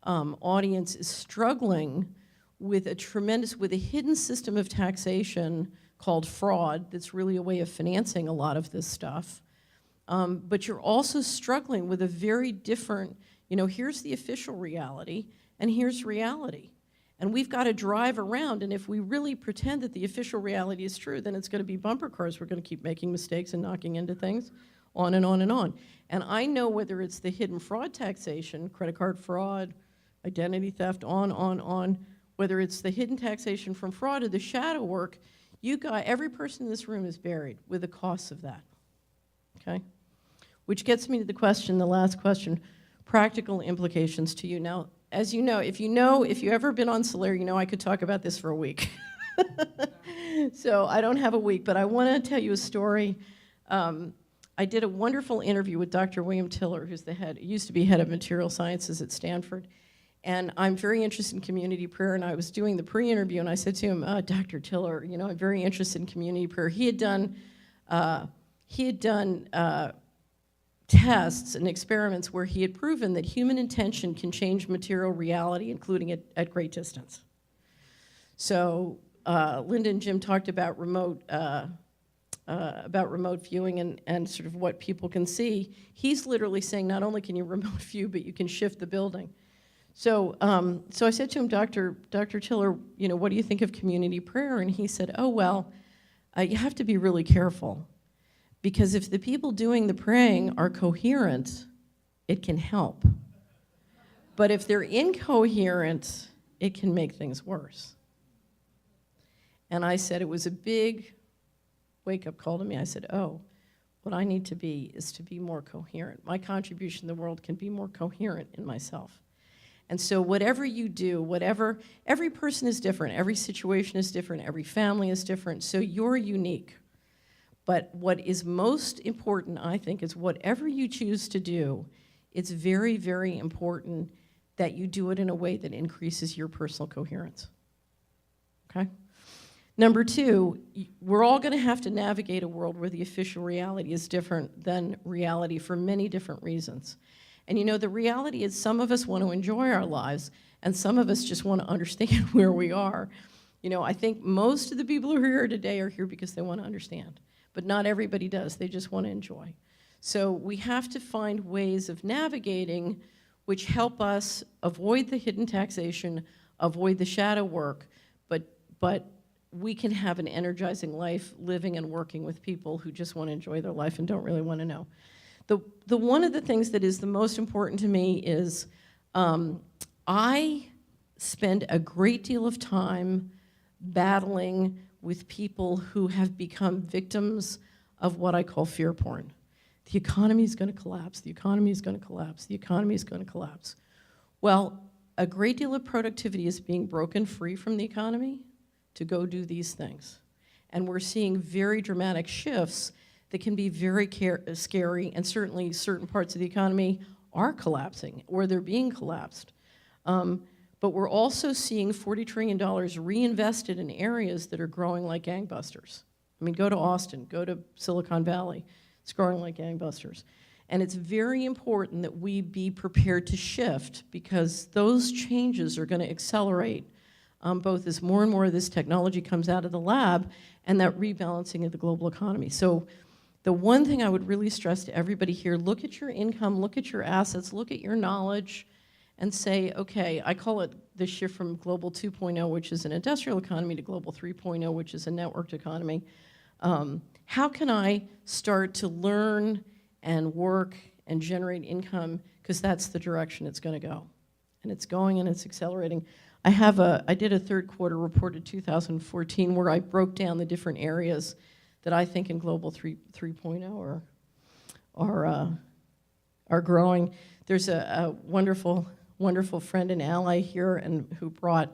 audience is struggling with a hidden system of taxation called fraud that's really a way of financing a lot of this stuff. But you're also struggling with a very different, here's the official reality, and here's reality. And we've got to drive around, and if we really pretend that the official reality is true, then it's going to be bumper cars. We're going to keep making mistakes and knocking into things, on and on and on. And I know whether it's the hidden fraud taxation, credit card fraud, identity theft, on, whether it's the hidden taxation from fraud or the shadow work, every person in this room is buried with the costs of that, okay? Which gets me to the last question, practical implications to you. Now, as you know, if you've ever been on Solari, I could talk about this for a week. So I don't have a week, but I want to tell you a story. I did a wonderful interview with Dr. William Tiller, who's used to be head of material sciences at Stanford. And I'm very interested in community prayer, and I was doing the pre-interview, and I said to him, Dr. Tiller, I'm very interested in community prayer. He had done tests and experiments where he had proven that human intention can change material reality, including at great distance. So Linda and Jim talked about remote viewing and sort of what people can see. He's literally saying not only can you remote view, but you can shift the building. So I said to him, Dr. Tiller, what do you think of community prayer? And he said, oh, well, you have to be really careful, because if the people doing the praying are coherent, it can help. But if they're incoherent, it can make things worse. And I said, it was a big wake-up call to me. I said, oh, what I need to be is to be more coherent. My contribution to the world can be more coherent in myself. And so whatever you do, every person is different, every situation is different, every family is different, so you're unique. But what is most important, I think, is whatever you choose to do, it's very, very important that you do it in a way that increases your personal coherence. Okay? Number two, we're all going to have to navigate a world where the official reality is different than reality for many different reasons. And you know, the reality is some of us want to enjoy our lives, and some of us just want to understand where we are. You know, I think most of the people who are here today are here because they want to understand, but not everybody does. They just want to enjoy. So we have to find ways of navigating which help us avoid the hidden taxation, avoid the shadow work, but we can have an energizing life living and working with people who just want to enjoy their life and don't really want to know. The one of the things that is the most important to me is I spend a great deal of time battling with people who have become victims of what I call fear porn. The economy is going to collapse, the economy is going to collapse, the economy is going to collapse. Well, a great deal of productivity is being broken free from the economy to go do these things. And we're seeing very dramatic shifts that can be very scary, and certainly certain parts of the economy are collapsing, or they're being collapsed. But we're also seeing $40 trillion reinvested in areas that are growing like gangbusters. I mean, go to Austin, go to Silicon Valley. It's growing like gangbusters. And it's very important that we be prepared to shift, because those changes are going to accelerate both as more and more of this technology comes out of the lab and that rebalancing of the global economy. So the one thing I would really stress to everybody here, look at your income, look at your assets, look at your knowledge, and say, okay, I call it the shift from global 2.0, which is an industrial economy, to global 3.0, which is a networked economy. How can I start to learn and work and generate income, because that's the direction it's going to go. And it's going and it's accelerating. I did a third quarter report in 2014 where I broke down the different areas that I think in global 3.0 are growing. There's a wonderful, wonderful friend and ally here, and who brought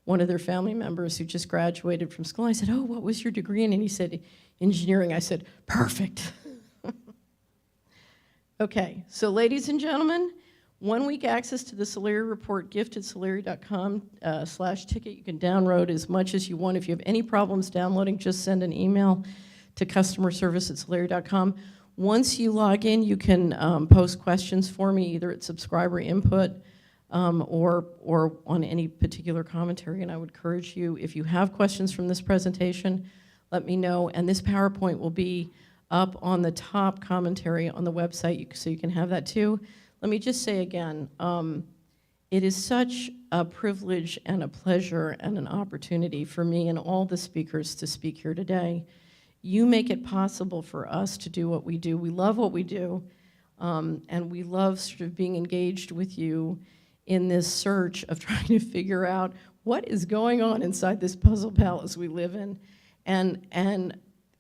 one of their family members who just graduated from school. I said, oh, what was your degree in? And he said, engineering. I said, perfect. Okay, so ladies and gentlemen, 1 week access to the Solari report, gift at solari.com/ticket. You can download as much as you want. If you have any problems downloading, just send an email to customerservice@solari.com. Once you log in, you can post questions for me, either at subscriber input or on any particular commentary. And I would encourage you, if you have questions from this presentation, let me know. And this PowerPoint will be up on the top commentary on the website, so you can have that too. Let me just say again, it is such a privilege and a pleasure and an opportunity for me and all the speakers to speak here today. You make it possible for us to do what we do. We love what we do, and we love sort of being engaged with you in this search of trying to figure out what is going on inside this puzzle palace we live in. And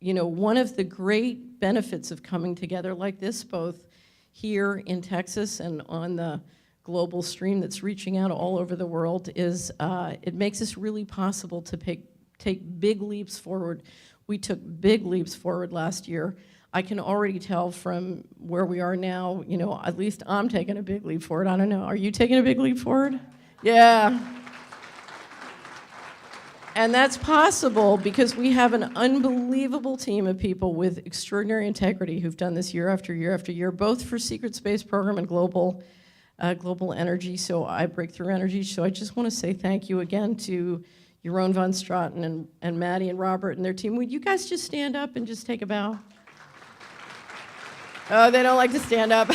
you know, one of the great benefits of coming together like this, both here in Texas and on the global stream that's reaching out all over the world, is it makes it really possible to take big leaps forward. We took big leaps forward last year. I can already tell from where we are now, you know, at least I'm taking a big leap forward. I don't know, are you taking a big leap forward? Yeah. And that's possible because we have an unbelievable team of people with extraordinary integrity who've done this year after year after year, both for Secret Space Program and Global Energy, Breakthrough Energy. So I just want to say thank you again to Jeroen van Straten and Maddie and Robert and their team. Would you guys just stand up and just take a bow? Oh, they don't like to stand up.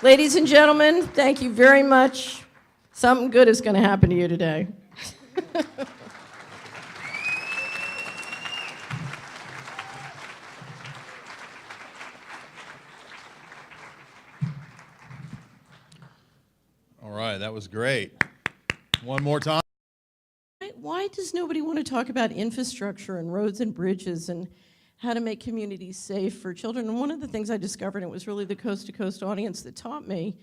Ladies and gentlemen, thank you very much. Something good is going to happen to you today. All right, that was great. One more time. Why does nobody want to talk about infrastructure and roads and bridges and how to make communities safe for children? And one of the things I discovered, and it was really the Coast to Coast audience that taught me,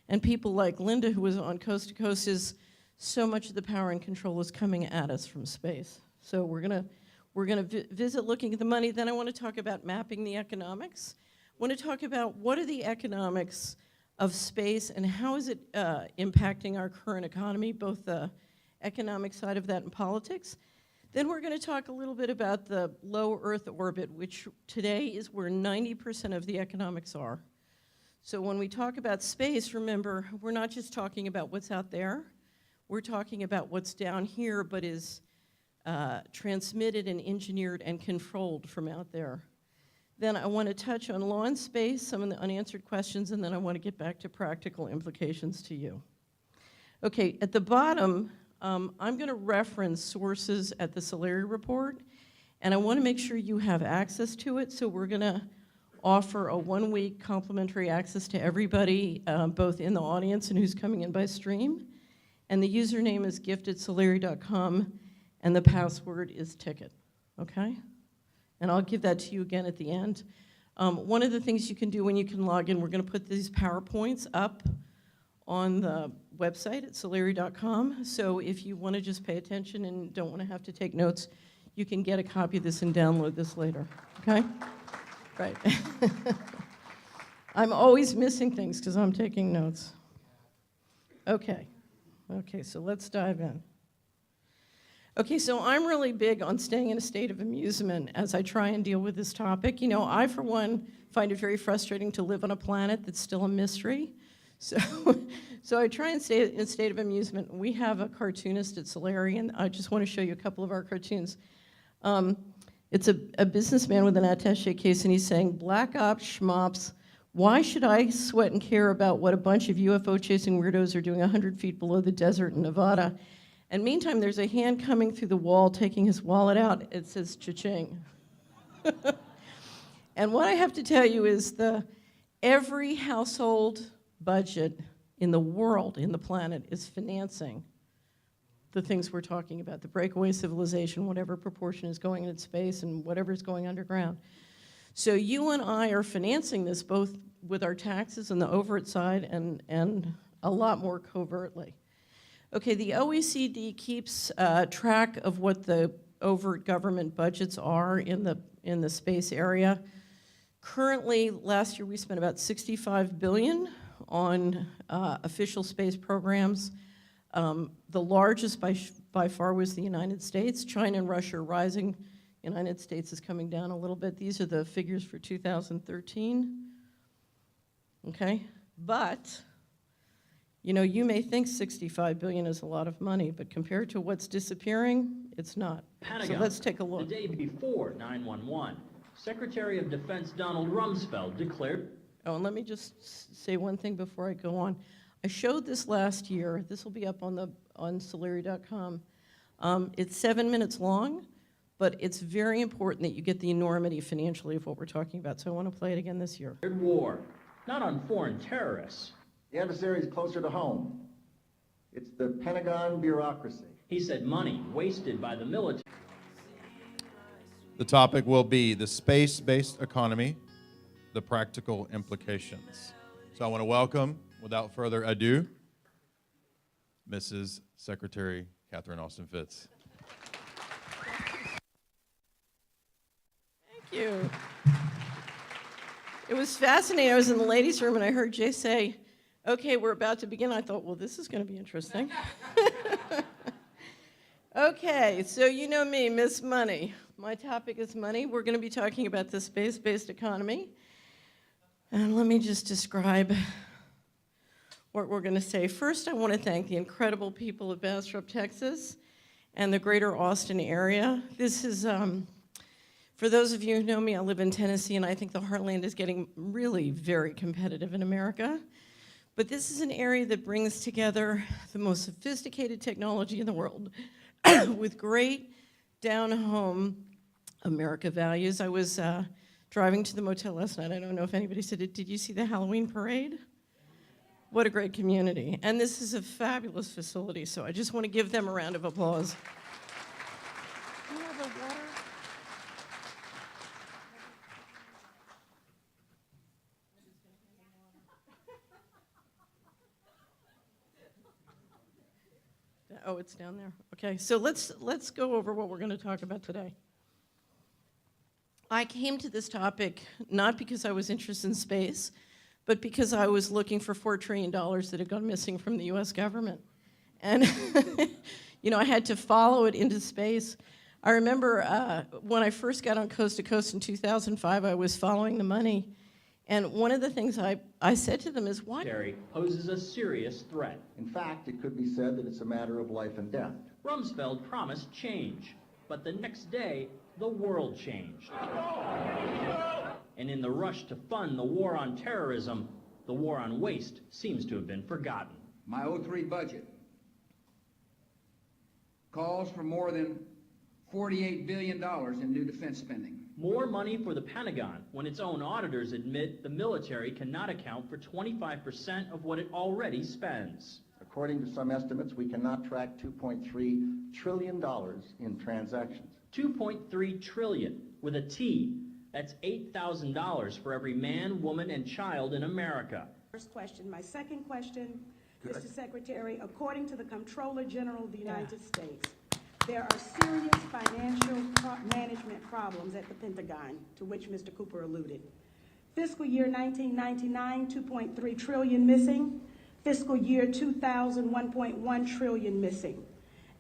and people like Linda, who was on Coast to Coast, is so much of the power and control is coming at us from space. So we're gonna visit looking at the money. Then I want to talk about mapping the economics. I want to talk about what are the economics of space and how is it impacting our current economy, both the economic side of that and politics. Then we're going to talk a little bit about the low Earth orbit, which today is where 90% of the economics are. So when we talk about space, remember, we're not just talking about what's out there. We're talking about what's down here, but is transmitted and engineered and controlled from out there. Then I want to touch on law and space, some of the unanswered questions, and then I want to get back to practical implications to you. Okay, at the bottom, I'm going to reference sources at the Solari report, and I want to make sure you have access to it, so we're going to offer a 1-week complimentary access to everybody, both in the audience and who's coming in by stream. And the username is gift@solari.com, and the password is ticket, okay? And I'll give that to you again at the end. One of the things you can do when you can log in, we're going to put these PowerPoints up on the website at solari.com. So if you want to just pay attention and don't want to have to take notes, you can get a copy of this and download this later, okay? Right. I'm always missing things because I'm taking notes. Okay. Okay, so let's dive in. Okay, so I'm really big on staying in a state of amusement as I try and deal with this topic. You know, I, for one, find it very frustrating to live on a planet that's still a mystery. So I try and stay in a state of amusement. We have a cartoonist at Solari, and I just want to show you a couple of our cartoons. It's a businessman with an attaché case, and he's saying, "Black ops, schmops, why should I sweat and care about what a bunch of UFO-chasing weirdos are doing 100 feet below the desert in Nevada?" And meantime, there's a hand coming through the wall, taking his wallet out. It says, "Cha-ching." And what I have to tell you is every household budget in the world, in the planet, is financing the things we're talking about, the breakaway civilization, whatever proportion is going into space and whatever is going underground. So you and I are financing this both with our taxes on the overt side and a lot more covertly. Okay, the OECD keeps track of what the overt government budgets are in the space area. Currently, last year we spent about $65 billion on official space programs. The largest by far was the United States. China and Russia are rising. United States is coming down a little bit. These are the figures for 2013. Okay, but you know, you may think $65 billion is a lot of money, but compared to what's disappearing, it's not. Pentagon, so let's take a look. The day before 9/11, Secretary of Defense Donald Rumsfeld declared. Oh, and let me just say one thing before I go on. I showed this last year. This will be up on Solari.com. It's 7 minutes long, but it's very important that you get the enormity financially of what we're talking about. So I want to play it again this year. War, not on foreign terrorists. The adversary is closer to home. It's the Pentagon bureaucracy. He said money wasted by the military. The topic will be the space-based economy, the practical implications. So I want to welcome, without further ado, Mrs. Secretary Catherine Austin Fitts. Thank you. It was fascinating. I was in the ladies' room and I heard Jay say, "Okay, we're about to begin." I thought, well, this is going to be interesting. Okay, so you know me, Miss Money. My topic is money. We're going to be talking about the space-based economy. And let me just describe what we're going to say. First, I want to thank the incredible people of Bastrop, Texas, and the greater Austin area. This is, for those of you who know me, I live in Tennessee, and I think the Heartland is getting really very competitive in America. But this is an area that brings together the most sophisticated technology in the world with great down-home America values. I was driving to the motel last night. I don't know if anybody said it. Did you see the Halloween parade? What a great community. And this is a fabulous facility, so I just want to give them a round of applause. Do you have a water? Oh, it's down there. Okay, so let's go over what we're going to talk about today. I came to this topic not because I was interested in space, but because I was looking for $4 trillion that had gone missing from the US government. And, you know, I had to follow it into space. I remember when I first got on Coast to Coast in 2005, I was following the money. And one of the things I said to them is, why? Poses a serious threat. In fact, it could be said that it's a matter of life and death. Rumsfeld promised change, but the next day, the world changed. And in the rush to fund the war on terrorism, the war on waste seems to have been forgotten. My 03 budget calls for more than $48 billion in new defense spending. More money for the Pentagon when its own auditors admit the military cannot account for 25% of what it already spends. According to some estimates, we cannot track $2.3 trillion in transactions. 2.3 trillion with a T. That's $8,000 for every man, woman, and child in America. First question. My second question, Mr. Secretary, according to the Comptroller General of the United States, there are serious financial management problems at the Pentagon, to which Mr. Cooper alluded. Fiscal year 1999, 2.3 trillion missing. Fiscal year 2000, 1.1 trillion missing.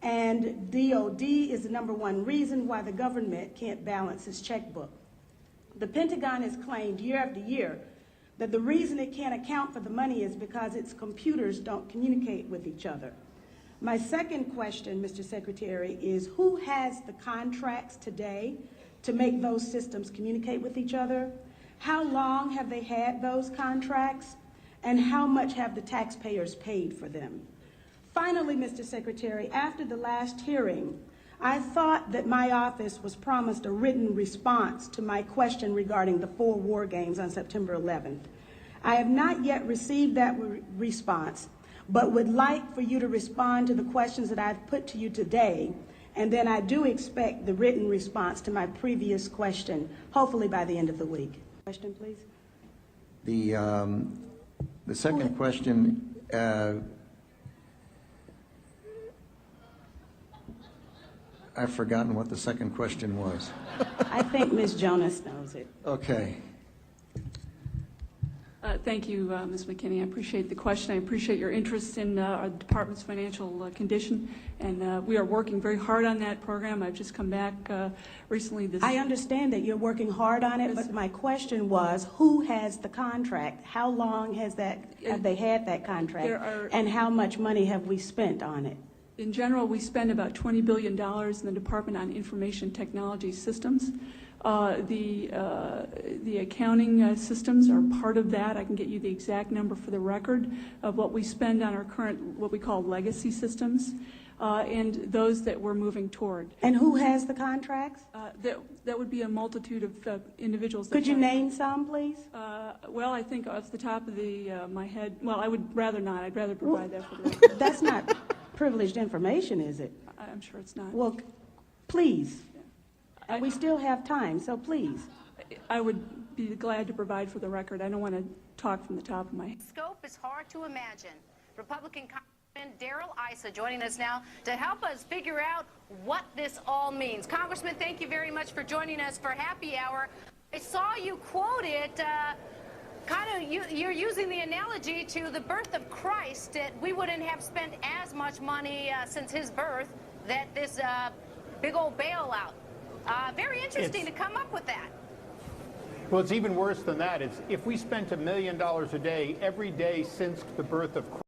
And DOD is the #1 reason why the government can't balance its checkbook. The Pentagon has claimed year after year that the reason it can't account for the money is because its computers don't communicate with each other. My second question, Mr. Secretary, is who has the contracts today to make those systems communicate with each other? How long have they had those contracts? And how much have the taxpayers paid for them? Finally, Mr. Secretary, after the last hearing, I thought that my office was promised a written response to my question regarding the 4 war games on September 11th. I have not yet received that response, but would like for you to respond to the questions that I've put to you today, and then I do expect the written response to my previous question, hopefully by the end of the week. Question, please. The second question, I've forgotten what the second question was. I think Ms. Jonas knows it. Okay. Thank you, Ms. McKinney. I appreciate the question. I appreciate your interest in our department's financial condition, and we are working very hard on that program. I've just come back recently. I understand that you're working hard on it, but my question was, who has the contract? How long have they had that contract? And how much money have we spent on it? In general, we spend about $20 billion in the Department on Information Technology Systems. The accounting systems are part of that. I can get you the exact number for the record of what we spend on our current, what we call legacy systems, and those that we're moving toward. And who has the contracts? That would be a multitude of individuals. Could you name some, please? Well, I think off the top of my head, well, I would rather not. I'd rather provide that for the record. That's not privileged information, is it? I'm sure it's not. Well, please. And we still have time, so please. I would be glad to provide for the record. I don't want to talk from the top of my head. Scope is hard to imagine. Republican Congressman Darrell Issa joining us now to help us figure out what this all means. Congressman, thank you very much for joining us for Happy Hour. I saw you quote it, you're using the analogy to the birth of Christ, that we wouldn't have spent as much money since his birth, that this big old bailout. Very interesting to come up with that. Well, it's even worse than that. If we spent $1 million a day every day since the birth of Christ,